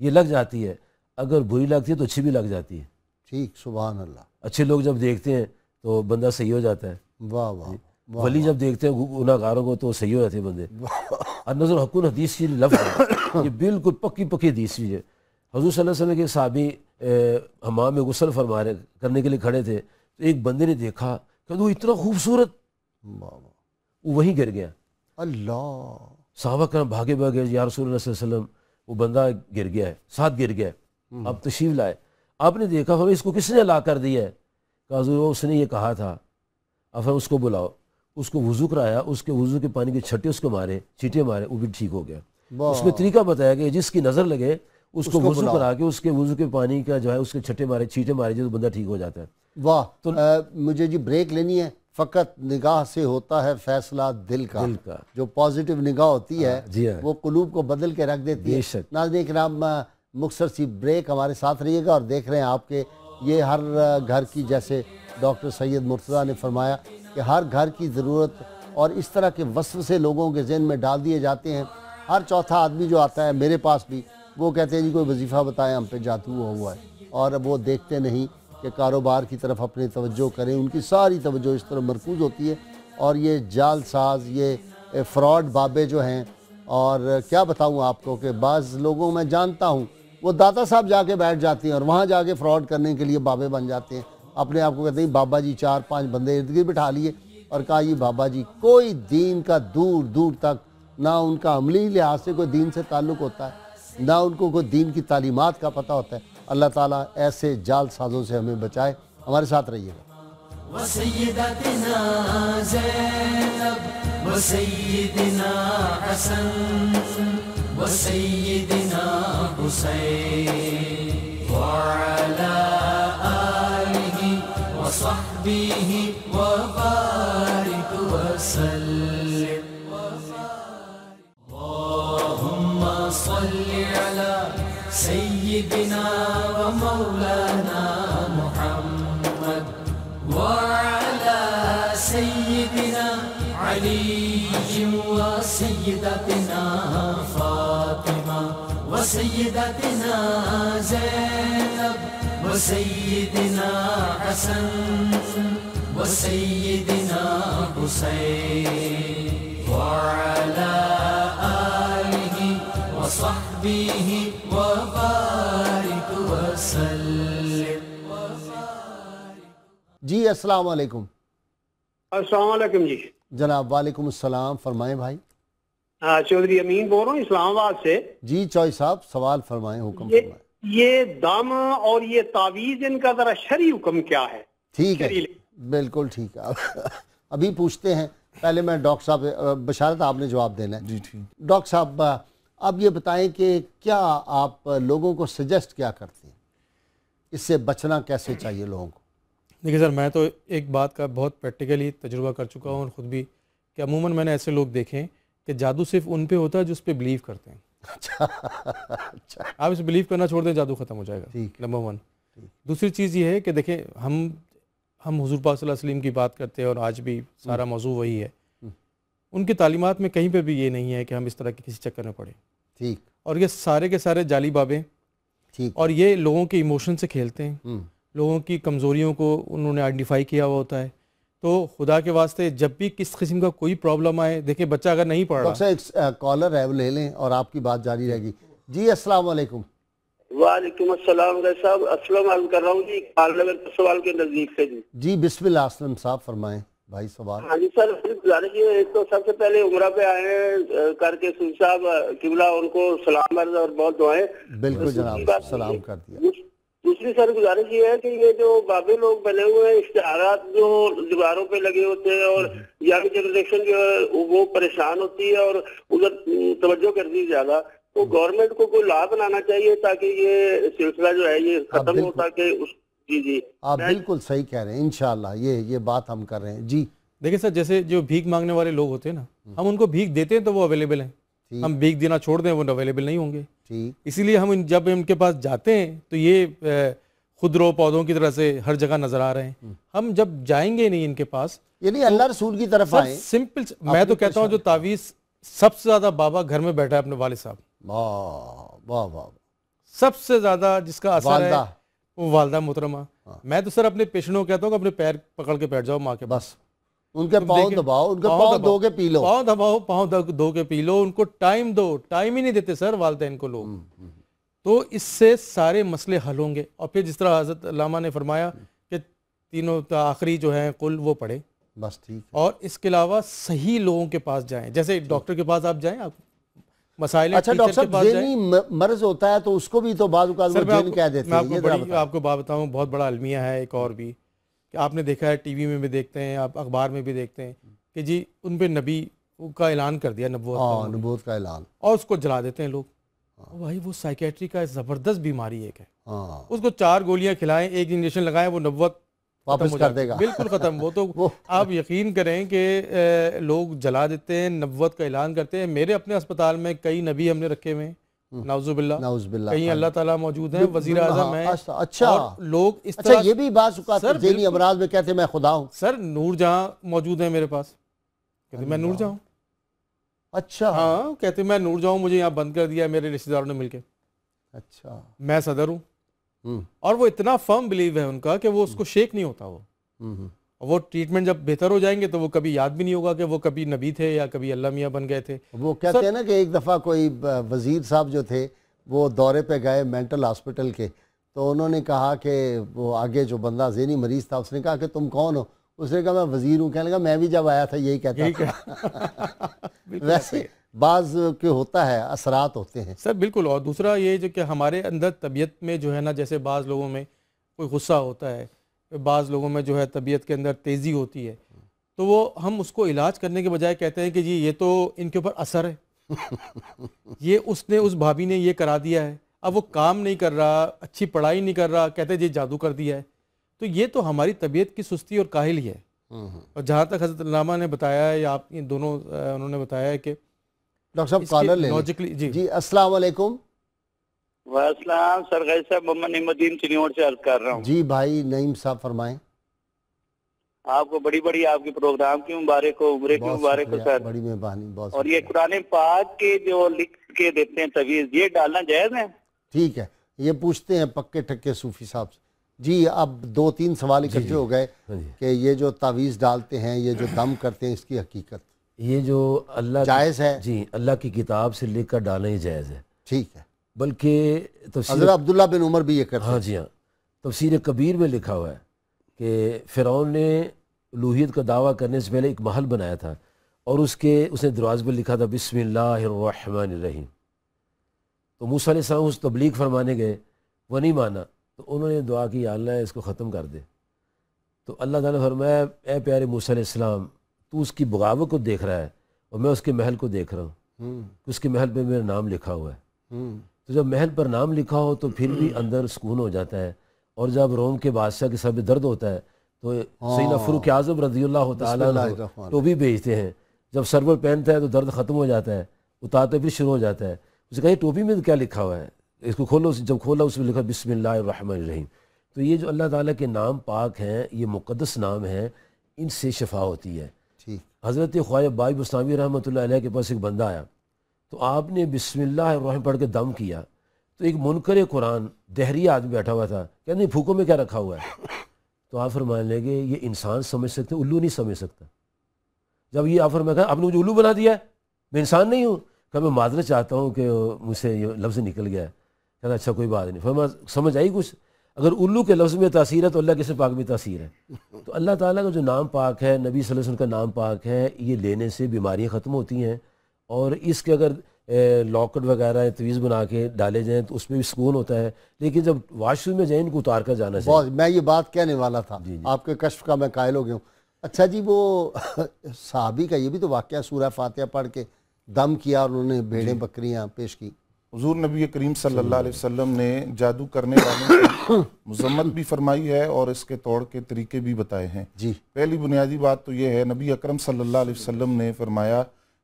یہ لگ جاتی ہے, اگر بری لگتی ہے تو اچھی بھی لگ جاتی ہے. ٹھیک, سبحان اللہ. اچھے لوگ جب دیکھتے ہیں تو بندہ صحیح ہو جاتا ہے. واہ واہ. ولی جب دیکھتے ہیں گناہ گاروں کو تو صحیح ہو جاتے ہیں بندے. النظر حقن حدیث کی لفظ ہے, یہ بالکل پکی حدیث بھی ہے. حضور صلی اللہ علیہ وسلم کے صحابی حمام میں غسل کرنے کے لیے کھڑے تھے, تو ایک بندے نے دیکھا کہ وہ اتنا خوبصورت, وہ وہیں گر گیا. اللہ. صحابہ کرام بھاگے یا رسول اللہ صلی اللہ علیہ وسلم وہ بندہ گر گیا ہے, ساتھ گر گیا ہے, اب تشریف لائے. آپ نے دیکھا ہمیں اس کو کس نے ہلاک کر دیا ہے؟ کہ حضور اس نے یہ کہا تھا. اب ہم اس کو بلاؤ, اس کو وضو کرایا, اس کے وضو کے پانی کے چھٹے اس کو مارے, چیٹے مارے, وہ بھی ٹھیک ہو گیا. اس میں طریقہ بتایا کہ جس کی نظر لگے اس کو وضو کرا کے اس کے وضو کے پانی کا جو ہے اس کے چھینٹے مارے جو بندہ ٹھیک ہو جاتا ہے. واہ. مجھے جی بریک لینی ہے. فقط نگاہ سے ہوتا ہے فیصلہ دل کا. جو پازیٹیو نگاہ ہوتی ہے وہ قلوب کو بدل کے رکھ دیتی ہے. ناظرین کرام مختصر سی بریک، ہمارے ساتھ رہیے گا اور دیکھ رہے ہیں آپ کے یہ ہر گھر کی، جیسے ڈاکٹر سید مرتضیٰ نے فرمایا کہ ہر گھر کی ضرورت اور اس طرح کے وسوسے لوگوں کے ذہن میں ڈال دیے جاتے ہیں. ہر چوتھا آدمی جو آتا ہے میرے پاس بھی، وہ کہتے ہیں جی کوئی وظیفہ بتائیں، ہم پہ جادو ہوا ہے، اور وہ دیکھتے نہیں کہ کاروبار کی طرف اپنی توجہ کریں. ان کی ساری توجہ اس طرف مرکوز ہوتی ہے اور یہ جال ساز، یہ فراڈ بابے جو ہیں، اور کیا بتاؤں آپ کو کہ بعض لوگوں میں جانتا ہوں وہ داتا صاحب جا کے بیٹھ جاتے ہیں اور وہاں جا کے فراڈ کرنے کے لیے بابے بن جاتے ہیں. اپنے آپ کو کہتے ہیں بابا جی 4-5 بندے ارد گرد بٹھا لیے اور کہا یہ بابا جی، کوئی دین کا دور دور تک نہ ان کا عملی لحاظ سے کوئی دین سے تعلق ہوتا ہے، نہ ان کو کوئی دین کی تعلیمات کا پتہ ہوتا ہے. اللہ تعالیٰ ایسے جال سازوں سے ہمیں بچائے. ہمارے ساتھ رہیے گا. وسیدتنا زینب وسیدنا حسن وسیدنا حسین وعلی آلہ وصحبہ وبارک وسلم. اللہم صل علی سیدنا ومولانا محمد وعلى سيدنا علي وسيدتنا فاطمة وسيدتنا زينب وسيدنا حسن وسيدنا حسين وعلى آله وصحبه وبارك وسلم. جی السلام علیکم. السلام علیکم جی. جناب وعلیکم السلام. فرمائیں بھائی. چودھری امین بول رہا ہوں اسلام آباد سے. جی چوئی صاحب سوال فرمائیں، حکم فرمائیں. یہ دم اور یہ تعویذ ان کا ذرا شرعی حکم کیا ہے؟ ٹھیک ہے، بالکل ٹھیک ہے. ابھی پوچھتے ہیں. پہلے میں ڈاکٹر صاحب، بشارت آپ نے جواب دینا ہے. جی ٹھیک. ڈاکٹر صاحب اب یہ بتائیں کہ کیا آپ لوگوں کو سجیسٹ کیا کرتے ہیں، اس سے بچنا کیسے چاہیے لوگوں کو؟ دیکھیے سر، میں تو ایک بات کا بہت پریکٹیکلی تجربہ کر چکا ہوں اور خود بھی، کہ عموماً میں نے ایسے لوگ دیکھے ہیں کہ جادو صرف ان پہ ہوتا ہے جو اس پہ بلیو کرتے ہیں. اچھا، آپ اس بلیو کرنا چھوڑ دیں، جادو ختم ہو جائے گا. نمبر 1. دوسری چیز یہ ہے کہ دیکھیں ہم حضور پاک صلی اللہ علیہ وسلم کی بات کرتے ہیں اور آج بھی سارا موضوع وہی ہے. ان کی تعلیمات میں کہیں پہ بھی یہ نہیں ہے کہ ہم اس طرح کے کسی چکر میں پڑیں. ٹھیک. اور یہ سارے کے سارے جعلی بابے، ٹھیک، اور یہ لوگوں کے ایموشن سے کھیلتے ہیں. لوگوں کی کمزوریوں کو انہوں نے آئیڈینٹیفائی کیا ہوا ہوتا ہے. تو خدا کے واسطے جب بھی کس قسم کا کوئی پرابلم آئے، دیکھیں بچہ اگر نہیں پڑھ رہا. ایک کالر ہے وہ لے لیں اور آپ کی بات جاری رہے گی. جی السلام علیکم. وعلیکم السلام صاحب. اسلم عرض کر رہا ہوں جی، سوال کے نزدیک سے. جی بسم اللہ. اسلم صاحب فرمائیں بھائی سوال. ہاں جی سر، گزارش یہ ایک تو سب سے پہلے عمرہ پہ آئے ہیں کر کے سن صاحب قبلہ ان کو سلام عرض اور بہت دعائیں. بالکل جناب، سلام کر دیا. دوسری سر گزارش یہ ہے کہ یہ جو بابے لوگ بنے ہوئے ہیں، اشتہارات جو دیواروں پہ لگے ہوتے ہیں اور ینگ جنریشن جو ہے وہ پریشان ہوتی ہے اور ادھر توجہ کرتی ہے زیادہ، تو گورنمنٹ کو کوئی لا بنانا چاہیے تاکہ یہ سلسلہ جو ہے یہ ختم ہو. تاکہ جی آپ بالکل صحیح کہہ رہے ہیں. انشاءاللہ یہ بات ہم کر رہے ہیں. جی دیکھیں سر، جیسے جو بھیک مانگنے والے لوگ ہوتے ہیں نا، ہم ان کو بھیک دیتے ہیں تو وہ اویلیبل ہیں. ہم بھیک دینا چھوڑ دیں وہ اویلیبل نہیں ہوں گے. اسی لیے ہم جب ان کے پاس جاتے ہیں تو یہ خودرو پودوں کی طرح سے ہر جگہ نظر آ رہے ہیں. ہم جب جائیں گے نہیں ان کے پاس، یعنی اللہ رسول کی طرف آئیں. سمپل. میں تو کہتا ہوں جو تعویذ سب سے زیادہ بابا گھر میں بیٹھا ہے اپنے والد صاحب. واہ واہ. سب سے زیادہ جس کا اثر ہے وہ والدہ محترمہ. میں تو سر اپنے پیشنٹوں کو کہتا ہوں کہ اپنے پیر پکڑ کے بیٹھ جاؤ ماں کے. بس ان کے پاؤں دباؤ، ان کے پاؤں دھو کے پی لو. پاؤں دباؤ، پاؤں دھو کے پی لو. ان کو ٹائم دو. ٹائم ہی نہیں دیتے سر والدین کو لوگ. تو اس سے سارے مسئلے حل ہوں گے. اور پھر جس طرح حضرت علامہ نے فرمایا کہ تینوں آخری جو ہیں قل وہ پڑھیں. بس ٹھیک. اور اس کے علاوہ صحیح لوگوں کے پاس جائیں. جیسے ڈاکٹر کے پاس آپ جائیں، آپ مسائل. اچھا ڈاکٹر صاحب ذہنی مرض ہوتا ہے تو اس کو بھی تو بعض اوقات وہ جن کہہ دیتے ہیں. میں آپ کو بات بتاؤں، بہت بڑا المیہ ہے ایک اور بھی، کہ آپ نے دیکھا ہے ٹی وی میں بھی دیکھتے ہیں، آپ اخبار میں بھی دیکھتے ہیں کہ جی ان پہ نبی کا اعلان کر دیا، نبوت کا اعلان، اور اس کو اس کو جلا دیتے ہیں لوگ. بھائی وہ سائیکیٹری کا زبردست بیماری ایک ہے. ہاں اس کو 4 گولیاں کھلائیں, 1 انجیکشن لگائیں, وہ نبوت واپس کر دے گا, بالکل ختم. وہ تو آپ یقین کریں کہ لوگ جلا دیتے ہیں, نبوت کا اعلان کرتے ہیں. میرے اپنے اسپتال میں کئی نبی ہم نے رکھے ہوئے ہیں, نعوذ باللہ, کہیں اللہ تعالیٰ موجود ہیں, وزیر اعظم ہیں. اچھا, اور لوگ اس اچھا طرح یہ بھی بعض اوقات ذہنی امراض میں کہتے ہیں میں خدا ہوں. سر نور جہاں موجود ہیں میرے پاس, کہتے میں نور جہاں. اچھا ہاں کہتے میں نور جاؤں, مجھے یہاں بند کر دیا میرے رشتہ داروں نے مل کے. اچھا میں صدر ہوں. اور وہ اتنا فرم بلیو ہے ان کا کہ وہ اس کو شیک نہیں ہوتا. وہ ٹریٹمنٹ جب بہتر ہو جائیں گے تو وہ کبھی یاد بھی نہیں ہوگا کہ وہ کبھی نبی تھے یا کبھی اللہ میاں بن گئے تھے. وہ کہتے ہیں نا کہ ایک دفعہ کوئی وزیر صاحب جو تھے وہ دورے پہ گئے مینٹل ہاسپٹل کے, تو انہوں نے کہا کہ وہ آگے جو بندہ ذہنی مریض تھا اس نے کہا کہ تم کون ہو؟ اس نے کہا میں وزیر ہوں. کہنے لگا میں بھی جب آیا تھا یہی کہتا تھا. ویسے بعض کے ہوتا ہے, اثرات ہوتے ہیں سر بالکل. اور دوسرا یہ جو کہ ہمارے اندر طبیعت میں جو ہے نا, جیسے بعض لوگوں میں کوئی غصہ ہوتا ہے, بعض لوگوں میں جو ہے طبیعت کے اندر تیزی ہوتی ہے, تو وہ ہم اس کو علاج کرنے کے بجائے کہتے ہیں کہ جی یہ تو ان کے اوپر اثر ہے, یہ اس بھابھی نے یہ کرا دیا ہے, اب وہ کام نہیں کر رہا, اچھی پڑھائی نہیں کر رہا, کہتے ہیں جی جادو کر دیا ہے. تو یہ تو ہماری طبیعت کی سستی اور کاہلی ہے. اور جہاں تک حضرت علامہ نے بتایا ہے یا آپ دونوں انہوں نے بتایا ہے کہ ڈاکٹر صاحب کالر لے لاجیکلی. جی السلام علیکم. والسلام سرغیر صاحب, محمد نعیم الدین چنیوڑ سے عرض کر رہا ہوں. جی بھائی نعیم صاحب فرمائیں. آپ کو بڑی بڑی آپ کے پروگرام کی مبارک ہو, عمرے کی مبارک ہو سر. بڑی مہربانی, بہت. اور یہ قرآن پاک کے جو لکھ کے دیتے ہیں تویز, یہ ڈالنا جائز ہے؟ ٹھیک ہے, یہ پوچھتے ہیں پکے ٹکے صوفی صاحب سے. جی اب 2-3 سوال اکٹھے ہو گئے کہ یہ جو تعویذ ڈالتے ہیں, یہ جو دم کرتے ہیں, اس کی حقیقت یہ جو اللہ جائز ہے؟ جی اللہ کی کتاب سے لکھ کر ڈالنا ہی جائز ہے. ٹھک ہے. بلکہ حضرت عبداللہ بن عمر بھی یہ کرتے ہیں. ہاں جی ہاں, تفسیر کبیر میں لکھا ہوا ہے کہ فرعون نے الوہیت کا دعویٰ کرنے سے پہلے ایک محل بنایا تھا, اور اس نے دروازے پر لکھا تھا بسم اللہ الرحمن الرحیم. تو موسیٰ علیہ السلام اس تبلیغ فرمانے گئے, وہ نہیں مانا, تو انہوں نے دعا کی یا اللہ اس کو ختم کر دے. تو اللہ تعالیٰ نے فرمایا اے پیارے موسیٰ علیہ السلام, تو اس کی بغاوت کو دیکھ رہا ہے اور میں اس کے محل کو دیکھ رہا ہوں. اس کے محل پہ میرا نام لکھا ہوا ہے. تو جب محل پر نام لکھا ہو تو پھر بھی اندر سکون ہو جاتا ہے. اور جب روم کے بادشاہ کے سر پہ درد ہوتا ہے تو سیدنا فاروق اعظم رضی اللہ تعالیٰ عنہ ٹوپی بھیجتے ہیں, جب سر پر پہنتا ہے تو درد ختم ہو جاتا ہے, اتارتے پھر شروع ہو جاتا ہے. اسے کہا ٹوپی میں کیا لکھا ہوا ہے, اس کو کھولو. جب کھولا اس میں لکھا بسم اللہ الرحمن الرحیم. تو یہ جو اللہ تعالیٰ کے نام پاک ہیں, یہ مقدس نام ہیں, ان سے شفا ہوتی ہے. حضرت خواجہ بائی بستامی رحمۃ اللہ علیہ کے پاس ایک بندہ آیا, تو آپ نے بسم اللہ الرحمن پڑھ کے دم کیا, تو ایک منکر قرآن دہری آدمی بیٹھا ہوا تھا, کہ نہیں پھوکوں میں کیا رکھا ہوا ہے. تو آپ فرمانے لگے یہ انسان سمجھ سکتے, الو نہیں سمجھ سکتا. جب یہ آپ فرمایا آپ نے مجھے الو بنا دیا ہے, میں انسان نہیں ہوں. کہ میں معذرت چاہتا ہوں کہ مجھ سے یہ لفظ نکل گیا ہے. کہتا اچھا کوئی بات نہیں. فرمایا سمجھ آئی کچھ, اگر الو کے لفظ میں تاثیر ہے تو اللہ کے اسم پاک میں تاثیر ہے. تو اللہ تعالیٰ کا جو نام پاک ہے, نبی صلی اللہ علیہ وسلم کا نام پاک ہے, یہ لینے سے بیماریاں ختم ہوتی ہیں. اور اس کے اگر لاکٹ وغیرہ تویز بنا کے ڈالے جائیں تو اس میں بھی سکون ہوتا ہے. لیکن جب واش روم میں جائیں ان کو اتار کر جانا چاہیے. میں یہ بات کہنے والا تھا, آپ کے کشف کا میں قائل ہو گیا ہوں. اچھا جی, وہ صحابی کا یہ بھی تو واقعہ سورہ فاتحہ پڑھ کے دم کیا اور انہوں نے بھیڑیں بکریاں پیش کی. حضور نبی کریم صلی اللہ علیہ وسلم نے جادو کرنے والوں کی مذمت بھی فرمائی ہے اور اس کے توڑ کے طریقے بھی بتائے ہیں. جی پہلی بنیادی بات تو یہ ہے, نبی اکرم صلی اللہ علیہ وسلم نے فرمایا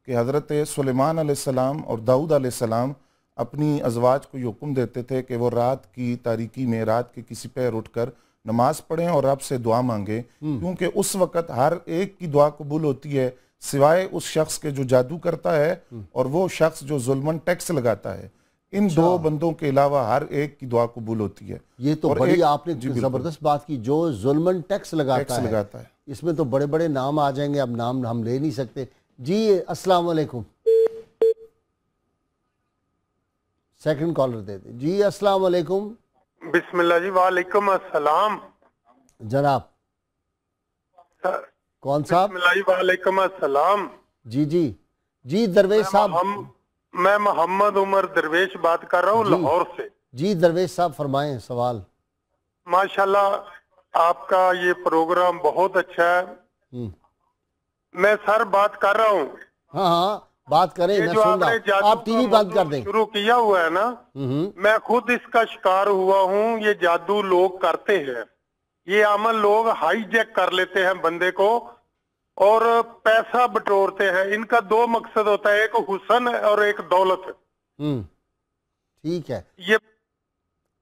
کہ حضرت سلیمان علیہ السلام اور داؤد علیہ السلام اپنی ازواج کو یہ حکم دیتے تھے کہ وہ رات کی تاریکی میں رات کے کسی پیر اٹھ کر نماز پڑھیں اور رب سے دعا مانگیں, کیونکہ اس وقت ہر ایک کی دعا قبول ہوتی ہے سوائے اس شخص کے جو جادو کرتا ہے اور وہ شخص جو ظلمن ٹیکس لگاتا ہے. ان دو بندوں کے علاوہ ہر ایک کی دعا قبول ہوتی ہے. یہ تو بڑی آپ نے زبردست بات کی, جو ظلمن ٹیکس لگاتا ہے. اس میں تو بڑے بڑے نام آ جائیں گے, اب نام ہم لے نہیں سکتے. جی السلام علیکم. سیکنڈ کالر دے دیں. جی السلام علیکم. بسم اللہ جی. وعلیکم السلام جناب. کون صاحب؟ بسم اللہ جی. وعلیکم السلام. جی جی جی درویش صاحب. میں محمد عمر درویش بات کر رہا ہوں لاہور سے. جی درویش صاحب فرمائیں سوال. ماشاءاللہ آپ کا یہ پروگرام بہت اچھا ہے. میں سر بات کر رہا ہوں. ہاں ہاں بات کریں، یہ میں جو سن آپ رہا نے ہوں، جادو آپ ٹی وی کا بند کر دیں۔ شروع کیا ہوا ہے نا، میں خود اس کا شکار ہوا ہوں۔ یہ جادو لوگ کرتے ہیں، یہ عمل لوگ ہائی جیک کر لیتے ہیں بندے کو اور پیسہ بٹورتے ہیں۔ ان کا دو مقصد ہوتا ہے، ایک حسن اور ایک دولت۔ ٹھیک ہے، یہ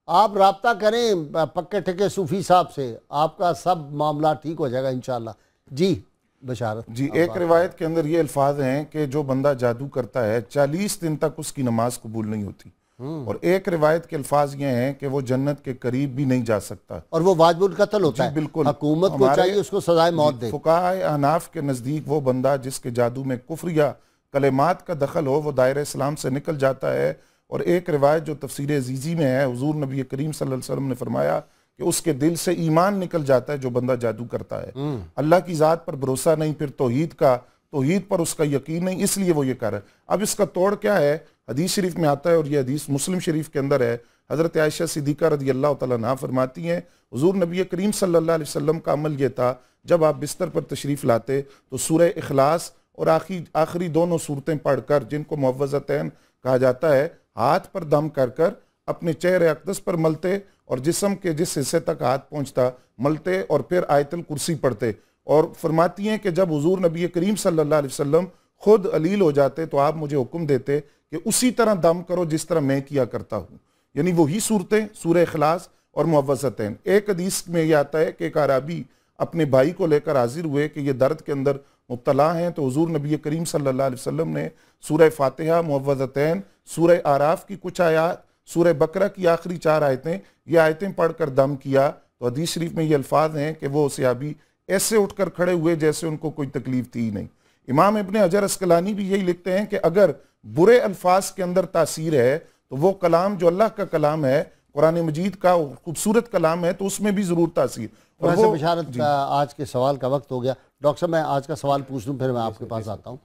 آپ رابطہ کریں پکے ٹھکے صوفی صاحب سے، آپ کا سب معاملہ ٹھیک ہو جائے گا انشاءاللہ۔ جی بشارت جی، ایک روایت کے اندر یہ الفاظ ہیں کہ جو بندہ جادو کرتا ہے 40 دن تک اس کی نماز قبول نہیں ہوتی، اور ایک روایت کے الفاظ یہ ہیں کہ وہ جنت کے قریب بھی نہیں جا سکتا، اور وہ واجب القتل ہوتا ہے۔ بالکل حکومت کو چاہیے اس کو سزائے موت دے۔ فقہائے احناف کے نزدیک وہ بندہ جس کے جادو میں کفر یا کلمات کا دخل ہو وہ دائرہ اسلام سے نکل جاتا ہے۔ اور ایک روایت جو تفسیر عزیزی میں ہے، حضور نبی کریم صلی اللہ علیہ وسلم نے فرمایا کہ اس کے دل سے ایمان نکل جاتا ہے جو بندہ جادو کرتا ہے، اللہ کی ذات پر بھروسہ نہیں، پھر توحید پر اس کا یقین نہیں، اس لیے وہ یہ کر رہا ہے۔ اب اس کا توڑ کیا ہے؟ حدیث شریف میں آتا ہے، اور یہ حدیث مسلم شریف کے اندر ہے۔ حضرت عائشہ صدیقہ رضی اللہ تعالیٰ عنہا فرماتی ہیں حضور نبی کریم صلی اللہ علیہ وسلم کا عمل یہ تھا، جب آپ بستر پر تشریف لاتے تو سورہ اخلاص اور آخری دونوں صورتیں پڑھ کر، جن کو معوذتین کہا جاتا ہے، ہاتھ پر دم کر کر اپنے چہرے اقدس پر ملتے اور جسم کے جس حصے تک ہاتھ پہنچتا ملتے، اور پھر آیت الکرسی پڑھتے۔ اور فرماتی ہیں کہ جب حضور نبی کریم صلی اللہ علیہ وسلم خود علیل ہو جاتے تو آپ مجھے حکم دیتے کہ اسی طرح دم کرو جس طرح میں کیا کرتا ہوں، یعنی وہی صورتیں، سورہ اخلاص اور معوذتین۔ ایک حدیث میں یہ آتا ہے کہ ایک اعرابی اپنے بھائی کو لے کر حاضر ہوئے کہ یہ درد کے اندر مبتلا ہیں، تو حضور نبی کریم صلی اللہ علیہ وسلم نے سورہ فاتحہ، معوذتین، سورہ آراف کی کچھ آیات، سورہ بقرہ کی آخری 4 آیتیں، یہ آیتیں پڑھ کر دم کیا۔ تو حدیث شریف میں یہ الفاظ ہیں کہ وہ صحابی ایسے اٹھ کر کھڑے ہوئے جیسے ان کو کوئی تکلیف تھی ہی نہیں۔ امام ابن حجر اسقلانی بھی یہی لکھتے ہیں کہ اگر برے الفاظ کے اندر تاثیر ہے تو وہ کلام جو اللہ کا کلام ہے، قرآن مجید کا خوبصورت کلام ہے، تو اس میں بھی ضرور تاثیر۔ اور وہ بشارت آج کے سوال کا وقت ہو گیا۔ ڈاکٹر صاحب میں آج کا سوال پوچھ لوں، پھر میں آپ کے پاس آتا ہوں۔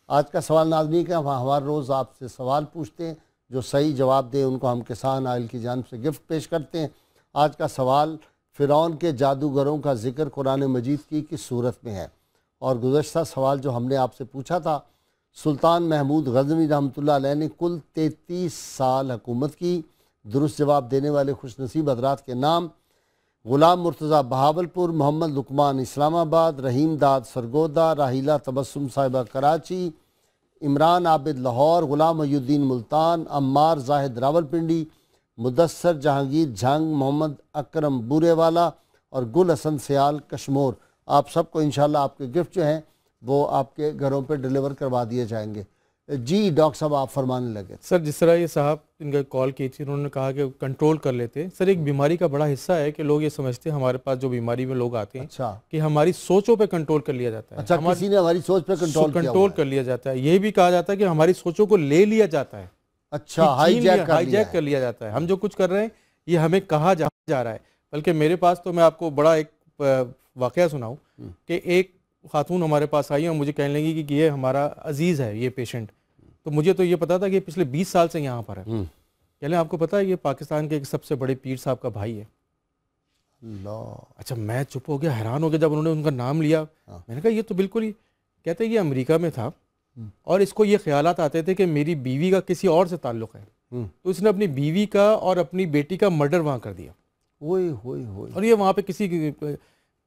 آج کا سوال ناظرین کہ ہم ہر روز آپ سے سوال پوچھتے ہیں، جو صحیح جواب دیں ان کو ہم کسان آئل کی جانب سے گفٹ پیش کرتے ہیں۔ آج کا سوال، فرعون کے جادوگروں کا ذکر قرآن مجید کی کس صورت میں ہے؟ اور گزشتہ سوال جو ہم نے آپ سے پوچھا تھا، سلطان محمود غزنوی رحمۃ اللہ علیہ نے کل 33 سال حکومت کی۔ درست جواب دینے والے خوش نصیب حضرات کے نام: غلام مرتضیٰ بہاولپور، محمد لقمان اسلام آباد، رحیم داد سرگودا، راحیلہ تبسم صاحبہ کراچی، عمران عابد لاہور، غلام محی الدین ملتان، عمار زاہد راولپنڈی، مدثر جہانگیر جھنگ، محمد اکرم بورے والا اور گل حسن سیال کشمور۔ آپ سب کو انشاءاللہ آپ کے گفٹ جو ہیں وہ آپ کے گھروں پہ ڈیلیور کروا دیے جائیں گے۔ جی ڈاکٹر صاحب آپ فرمانے لگے۔ سر جس طرح یہ صاحب ان کا کال کی تھی، انہوں نے کہا کہ کنٹرول کر لیتے ہیں۔ سر ایک بیماری کا بڑا حصہ ہے کہ لوگ یہ سمجھتے ہیں ہمارے پاس جو بیماری میں لوگ آتے ہیں کہ ہماری سوچوں پہ کنٹرول کر لیا جاتا ہے۔ اچھا، کسی نے ہماری سوچ پہ کنٹرول کر لیا جاتا ہے۔ یہ بھی کہا جاتا ہے کہ ہماری سوچوں کو لے لیا جاتا ہے۔ اچھا، ہائی جیک کر لیا جاتا ہے۔ ہم جو کچھ کر رہے ہیں یہ ہمیں کہا جا رہا ہے۔ بلکہ میرے پاس تو میں آپ کو بڑا ایک واقعہ سناؤں کہ ایک خاتون ہمارے پاس آئی اور مجھے کہنے لگی کہ یہ ہمارا عزیز ہے یہ پیشنٹ، تو مجھے تو یہ پتا تھا کہ پچھلے 20 سال سے یہاں پر ہے۔ کہنے آپ کو پتا ہے یہ پاکستان کے ایک سب سے بڑے پیر صاحب کا بھائی ہے۔ اللہ! اچھا، میں چپ ہو گیا، حیران ہو گیا جب انہوں نے ان کا نام لیا۔ میں نے کہا یہ تو بالکل ہی، کہتے یہ امریکہ میں تھا اور اس کو یہ خیالات آتے تھے کہ میری بیوی کا کسی اور سے تعلق ہے، تو اس نے اپنی بیوی کا اور اپنی بیٹی کا مرڈر وہاں کر دیا۔ اور یہ وہاں پہ کسی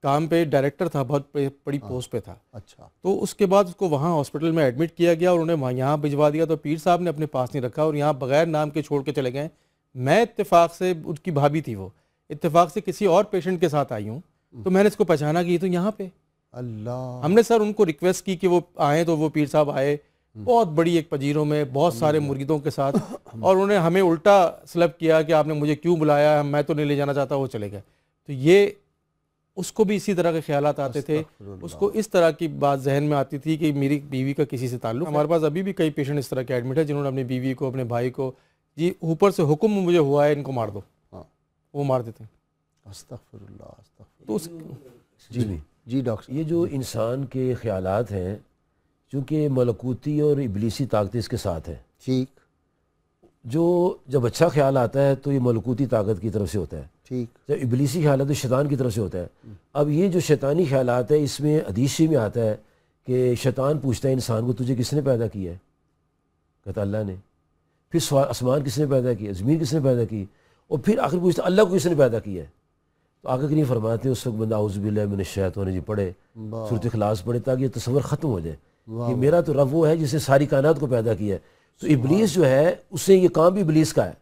کام پہ ڈائریکٹر تھا، بہت بڑی پوسٹ پہ تھا۔ اچھا، تو اس کے بعد اس کو وہاں ہاسپٹل میں ایڈمٹ کیا گیا اور انہیں یہاں بھجوا دیا، تو پیر صاحب نے اپنے پاس نہیں رکھا اور یہاں بغیر نام کے چھوڑ کے چلے گئے۔ میں اتفاق سے، ان کی بھابھی تھی وہ، اتفاق سے کسی اور پیشنٹ کے ساتھ آئی ہوں، تو میں نے اس کو پہچانا کہ یہ تو یہاں پہ۔ اللہ! ہم نے سر ان کو ریکویسٹ کی کہ وہ آئیں، تو وہ پیر صاحب آئے، بہت بڑی ایک پجیروں میں بہت سارے مریدوں کے ساتھ، اور انہوں نے ہمیں الٹا سلب کیا کہ آپ نے مجھے کیوں بلایا، میں تو نہیں لے جانا چاہتا، وہ چلے گئے۔ تو یہ اس کو بھی اسی طرح کے خیالات آتے تھے، اس کو اس طرح کی بات ذہن میں آتی تھی کہ میری بیوی کا کسی سے تعلق۔ ہمارے پاس ابھی بھی کئی پیشنٹ اس طرح کے ایڈمٹ ہیں جنہوں نے اپنی بیوی کو، اپنے بھائی کو، جی اوپر سے حکم مجھے ہوا ہے ان کو مار دو، وہ مار دیتے ہیں۔ استغفر اللہ۔ تو جی ڈاکٹر، یہ جو انسان کے خیالات ہیں، چونکہ ملکوتی اور ابلیسی طاقتیں اس کے ساتھ ہیں، ٹھیک، جو جب اچھا خیال آتا ہے تو یہ ملکوتی طاقت کی طرف سے ہوتا ہے، ٹھیک، جب ابلیسی خیال ہے تو شیطان کی طرف سے ہوتا ہے۔ اب یہ جو شیطانی خیالات ہے، اس میں حدیث میں آتا ہے کہ شیطان پوچھتا ہے انسان کو تجھے کس نے پیدا کیا ہے؟ کہتا اللہ نے. پھر سوال آسمان کس نے پیدا کیا, زمین کس نے پیدا کی, اور پھر آخر پوچھتا اللہ کو کس نے پیدا کیا ہے. تو آگے کہ نہیں فرماتے اس وقت بندہ اعوذ باللہ من الشیطان الرجیم پڑھے, سورۃ اخلاص پڑھے, تاکہ یہ تصور ختم ہو جائے کہ میرا تو رب وہ ہے جس نے ساری کائنات کو پیدا کیا ہے. تو ابلیس جو ہے اس سے یہ کام بھی ابلیس کا ہے,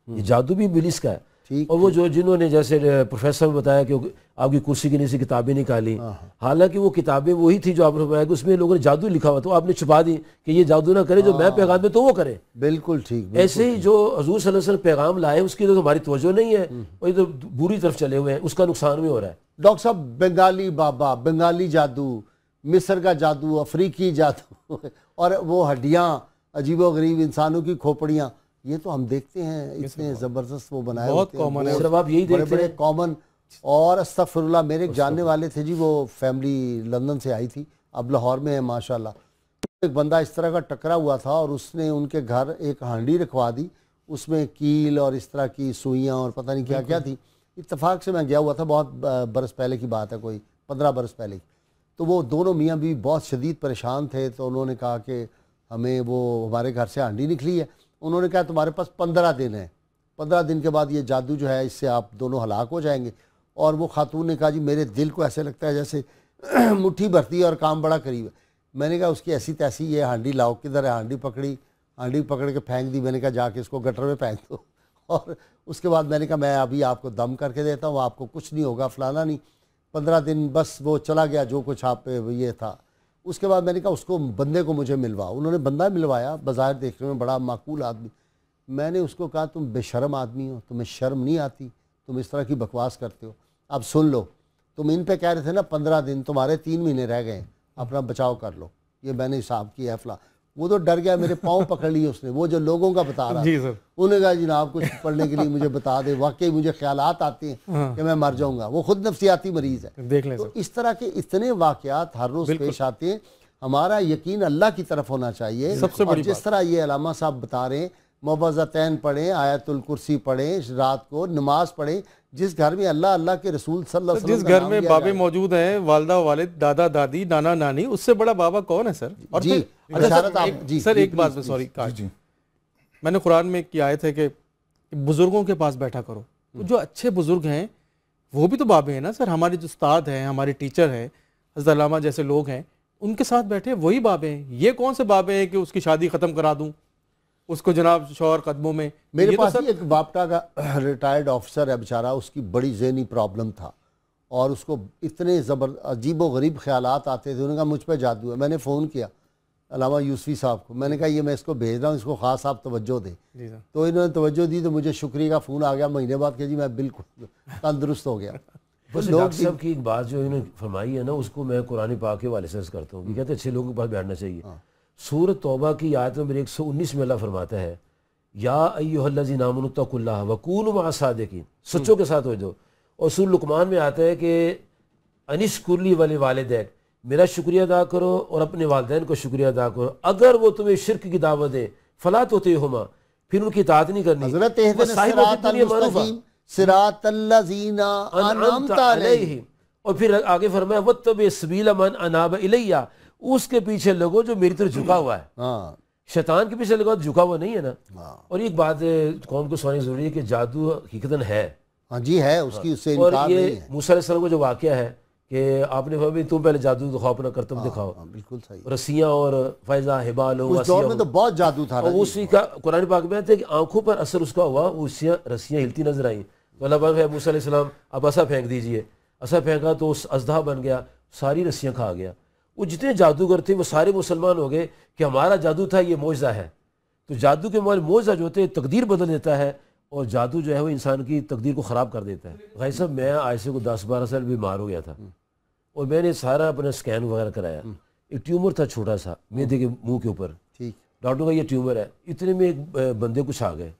یہ جادو بھی ابلیس کا ہے. اور وہ جو جنہوں نے جیسے پروفیسر نے بتایا کہ آپ کی کرسی کی نیچے کتابیں نکالی, حالانکہ وہ کتابیں وہی تھی جو آپ نے فرمایا کہ اس میں لوگوں نے جادو لکھا ہوا, تو آپ نے چھپا دی کہ یہ جادو نہ کرے, جو میں پیغام میں تو وہ کرے. بالکل ٹھیک. ایسے ہی جو حضور صلی اللہ علیہ وسلم پیغام لائے اس کی تو ہماری توجہ نہیں ہے, اور یہ تو بری طرف چلے ہوئے ہیں, اس کا نقصان بھی ہو رہا ہے. ڈاکٹر صاحب بنگالی بابا, بنگالی جادو, مصر کا جادو, افریقی جادو اور وہ ہڈیاں, عجیب و غریب انسانوں کی کھوپڑیاں, یہ تو ہم دیکھتے ہیں اتنے زبردست وہ بنائے ہوتے ہیں, صرف آپ یہی بڑے دیکھتے بڑے ہیں. کامن. اور استغفر اللہ, میرے ایک جاننے والے تھے جی, وہ فیملی لندن سے آئی تھی, اب لاہور میں ہے ماشاءاللہ. ایک بندہ اس طرح کا ٹکرا ہوا تھا اور اس نے ان کے گھر ایک ہانڈی رکھوا دی, اس میں کیل اور اس طرح کی سوئیاں اور پتہ نہیں کیا کیا تھی. اتفاق سے میں گیا ہوا تھا, بہت برس پہلے کی بات ہے, کوئی 15 برس پہلے کی. تو وہ دونوں میاں بھی بہت شدید پریشان تھے, تو انہوں نے کہا کہ ہمیں وہ ہمارے گھر سے ہانڈی نکلی ہے. انہوں نے کہا تمہارے پاس 15 دن ہیں, 15 دن کے بعد یہ جادو جو ہے اس سے آپ دونوں ہلاک ہو جائیں گے. اور وہ خاتون نے کہا جی میرے دل کو ایسے لگتا ہے جیسے مٹھی بھرتی ہے اور کام بڑا قریب ہے. میں نے کہا اس کی ایسی تیسی یہ ہانڈی لاؤ, کدھر ہے ہانڈی پکڑی, ہانڈی پکڑ کے پھینک دی. میں نے کہا جا کے اس کو گٹر میں پھینک دو. اور اس کے بعد میں نے کہا میں ابھی آپ کو دم کر کے دیتا ہوں, آپ کو کچھ نہیں ہوگا, فلانا نہیں. 15 دن بس وہ چلا گیا جو کچھ آپ پہ یہ تھا. اس کے بعد میں نے کہا اس کو بندے کو مجھے ملوا. انہوں نے بندہ ملوایا, بظاہر دیکھنے میں بڑا معقول آدمی. میں نے اس کو کہا تم بے شرم آدمی ہو, تمہیں شرم نہیں آتی, تم اس طرح کی بکواس کرتے ہو. اب سن لو, تم ان پہ کہہ رہے تھے نا 15 دن, تمہارے 3 مہینے رہ گئے, اپنا بچاؤ کر لو. یہ میں نے حساب کیا ہے فلاں. وہ تو ڈر گیا, میرے پاؤں پکڑ لیے اس نے, وہ جو لوگوں کا بتا رہا تھا. انہوں نے کہا جناب کچھ پڑھنے کے لیے مجھے بتا دے, واقعی مجھے خیالات آتے ہیں کہ میں مر جاؤں گا. وہ خود نفسیاتی مریض ہے. تو اس طرح کے اتنے واقعات ہر روز پیش آتے ہیں. ہمارا یقین اللہ کی طرف ہونا چاہیے. اور جس طرح یہ علامہ صاحب بتا رہے ہیں, معوذتین پڑھیں, آیت الکرسی پڑھیں, رات کو نماز پڑھیں. جس گھر میں اللہ اللہ کے رسول صلی اللہ علیہ وسلم جس گھر میں بابے موجود ہیں, والدہ والد, دادا دادی, نانا نانی, اس سے بڑا بابا کون ہے سر؟ اور جی سر ایک بات میں سوری, میں نے قرآن میں کی آیت ہے کہ بزرگوں کے پاس بیٹھا کرو. جو اچھے بزرگ ہیں وہ بھی تو بابے ہیں نا سر. ہمارے جو استاد ہیں, ہمارے ٹیچر ہیں, حضرت علامہ جیسے لوگ ہیں, ان کے ساتھ بیٹھے وہی بابے ہیں. یہ کون سے بابے ہیں کہ اس کی شادی ختم کرا دوں, اس کو جناب شوہر قدموں میں. میرے پاس ایک باپٹا کا ریٹائرڈ آفیسر ہے بیچارہ, اس کی بڑی ذہنی پرابلم تھا اور اس کو اتنے عجیب و غریب خیالات آتے تھے. انہوں نے کہا مجھ پہ جادو ہے. میں نے فون کیا علامہ یوسفی صاحب کو, میں نے کہا یہ میں اس کو بھیج رہا ہوں, اس کو خاص آپ توجہ دیں. تو انہوں نے توجہ دی تو مجھے شکریہ کا فون آ گیا مہینے بعد کہ جی میں بالکل تندرست ہو گیا. ڈاکٹر صاحب کی ایک بات جو انہوں نے فرمائی ہے نا, اس کو میں قرآن پاک کے حوالے سے کرتا ہوں. یہ کہتے ہیں اچھے لوگوں کے پاس بیٹھنا چاہیے. سورۃ توبہ کی آیت نمبر 119 میں اللہ فرماتا ہے یا ایھا الذین آمنوا اتقوا اللہ وکونوا مع الصادقین, سچوں کے ساتھ ہو جاؤ. اور سورۃ لقمان میں آتا ہے کہ انشکر لی ولوالدیک, میرا شکریہ ادا کرو اور اپنے والدین کو شکریہ ادا کرو. اگر وہ تمہیں شرک کی دعوت دیں فلا تطیعہما, پھر ان کی اطاعت نہیں کرنی. حضرت صراط المستقیم صراط الذین انعمت علیہم. اور پھر آگے فرمایا واتبع سبیل من اناب الیہ, اس کے پیچھے لگو جو میری طرف جھکا ہوا ہے. شیطان کے پیچھے لگو تو جھکا ہوا نہیں ہے نا. اور ایک بات قوم کو سنانی ضروری ہے کہ جادو حقیقتاً ہے. ہاں جی ہے, اس کی اس سے انکار نہیں ہے. اور یہ موسیٰ علیہ السلام کا جو واقعہ ہے کہ آپ نے فرمایا تم پہلے جادو دکھاؤ, اپنا کرتب دکھاؤ. بالکل صحیح. رسیاں اور فیضا حبال, اس دور میں تو بہت جادو تھا. اسی کا قرآن پاک میں آتا ہے کہ آنکھوں پر اثر اس کا ہوا, وہ رسیاں ہلتی نظر آئیں. تو اللہ پاک ہے موسیٰ علیہ السلام اب اسا پھینک دیجئے. اسا پھینکا تو اس اژدہا بن گیا, ساری رسیاں کھا گیا. وہ جتنے جادوگر تھے وہ سارے مسلمان ہو گئے کہ ہمارا جادو تھا یہ معجزہ ہے. تو جادو کے معجزہ جو ہوتے ہیں تقدیر بدل دیتا ہے, اور جادو جو ہے وہ انسان کی تقدیر کو خراب کر دیتا ہے. بھائی صاحب میں آج سے کو 10-12 سال بیمار ہو گیا تھا, اور میں نے سارا اپنا اسکین وغیرہ کرایا. ایک ٹیومر تھا چھوٹا سا معدے کے منہ کے اوپر. ڈاکٹر کا یہ ٹیومر ہے. اتنے میں ایک بندے کچھ آ گئے,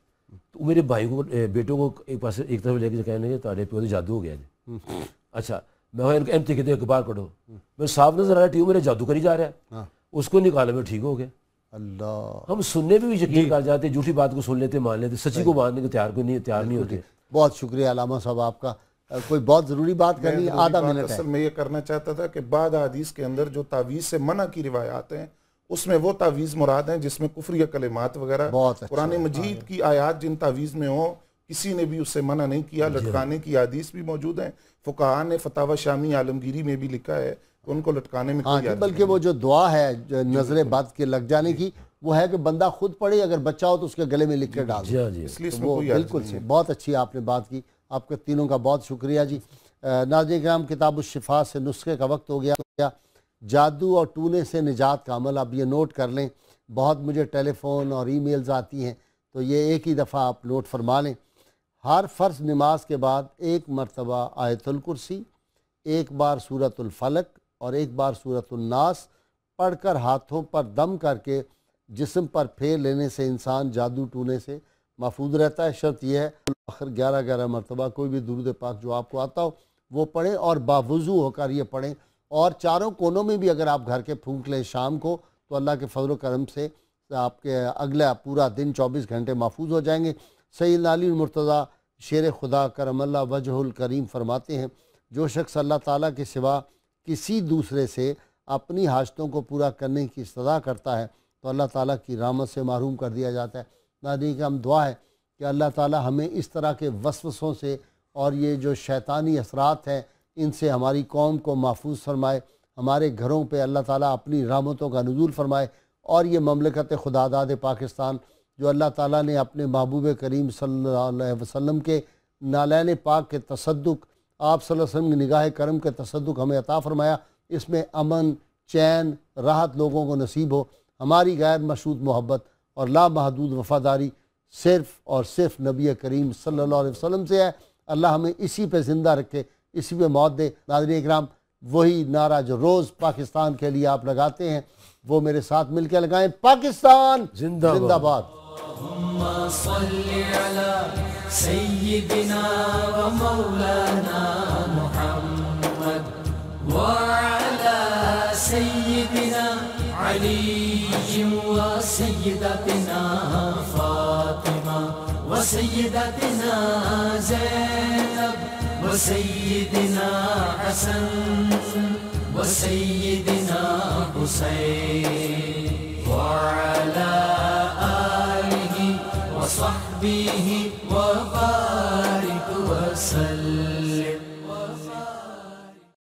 تو میرے بھائی کو بیٹوں کو ایک پاس ایک طرف لے کے کہنے لگے تاڑے پہ جادو ہو گیا جی. اچھا میں ایم کہتے ہیں اخبار پڑھو, میں صاف نظر آ رہا ٹیومر ہے, جادو کری جا رہا ہے. اس کو نکالا میں ٹھیک ہو گیا. اللہ, ہم سننے پہ بھی یقین کر جاتے, جھوٹی بات کو سن لیتے, مان لیتے, سچی کو ماننے کے تیار نہیں ہوتے. بہت شکریہ علامہ صاحب آپ کا. کوئی بہت ضروری بات کرنی ہے, آدھا منٹ ہے. اصل میں یہ کرنا چاہتا تھا کہ بعد حدیث کے اندر جو تعویذ سے منع کی روایات ہیں اس میں وہ تعویذ مراد ہیں جس میں کفر یا کلمات وغیرہ. بہت اچھا. قرآن مجید کی آیات جن تعویذ میں ہوں کسی نے بھی اس سے منع نہیں کیا. لٹکانے کی حدیث بھی موجود ہیں. فقہاء نے فتاوی شامی عالمگیری میں بھی لکھا ہے کہ ان کو لٹکانے میں کوئی حرج بلکہ وہ جو دعا ہے جو نظر بد کے لگ جانے کی وہ ہے کہ بندہ خود پڑھے, اگر بچہ ہو تو اس کے گلے میں لکھ کے ڈال دے. اس لیے اس میں وہ کوئی حرج بالکل نہیں سے ہے. بہت اچھی آپ نے بات کی. آپ کے تینوں کا بہت شکریہ جی. ناظرین کرام, کتاب الشفا سے نسخے کا وقت ہو گیا. جادو اور ٹونے سے نجات کا عمل, آپ یہ نوٹ کر لیں. بہت مجھے ٹیلی فون اور ای میلز آتی ہیں تو یہ ایک ہی دفعہ آپ نوٹ فرما لیں. ہر فرض نماز کے بعد ایک مرتبہ آیت الکرسی, ایک بار سورۃ الفلق اور ایک بار سورۃ الناس پڑھ کر ہاتھوں پر دم کر کے جسم پر پھیر لینے سے انسان جادو ٹونے سے محفوظ رہتا ہے. شرط یہ ہے آخر 11 مرتبہ کوئی بھی درود پاک جو آپ کو آتا ہو وہ پڑھیں اور باوضو ہو کر یہ پڑھیں. اور چاروں کونوں میں بھی اگر آپ گھر کے پھونک لیں شام کو تو اللہ کے فضل و کرم سے آپ کے اگلا پورا دن 24 گھنٹے محفوظ ہو جائیں گے. سیدنا علی المرتضیٰ شیر خدا کرم اللہ وجہ الکریم فرماتے ہیں, جو شخص اللہ تعالیٰ کے سوا کسی دوسرے سے اپنی حاجتوں کو پورا کرنے کی استدعا کرتا ہے تو اللہ تعالیٰ کی رحمت سے محروم کر دیا جاتا ہے. ناظرین کہ ہم دعا ہے کہ اللہ تعالیٰ ہمیں اس طرح کے وسوسوں سے اور یہ جو شیطانی اثرات ہیں ان سے ہماری قوم کو محفوظ فرمائے. ہمارے گھروں پہ اللہ تعالیٰ اپنی رحمتوں کا نزول فرمائے. اور یہ مملکت خداداد پاکستان جو اللہ تعالیٰ نے اپنے محبوب کریم صلی اللہ علیہ وسلم کے نالین پاک کے تصدق, آپ صلی اللہ علیہ وسلم کی نگاہ کرم کے تصدق ہمیں عطا فرمایا, اس میں امن, چین, راحت لوگوں کو نصیب ہو. ہماری غیر مشروط محبت اور لامحدود وفاداری صرف اور صرف نبی کریم صلی اللہ علیہ وسلم سے ہے. اللہ ہمیں اسی پہ زندہ رکھے, اسی پہ موت دے. ناظرین اکرام, وہی نعرہ جو روز پاکستان کے لیے آپ لگاتے ہیں وہ میرے ساتھ مل کے لگائیں. پاکستان زندہ باد. اللهم صل على سيدنا ومولانا محمد وعلى سيدنا علي وسيدتنا فاطمة وسيدتنا زينب وسيدنا حسن وسيدنا حسين وعلى آله وصحبه وبارك وسلم.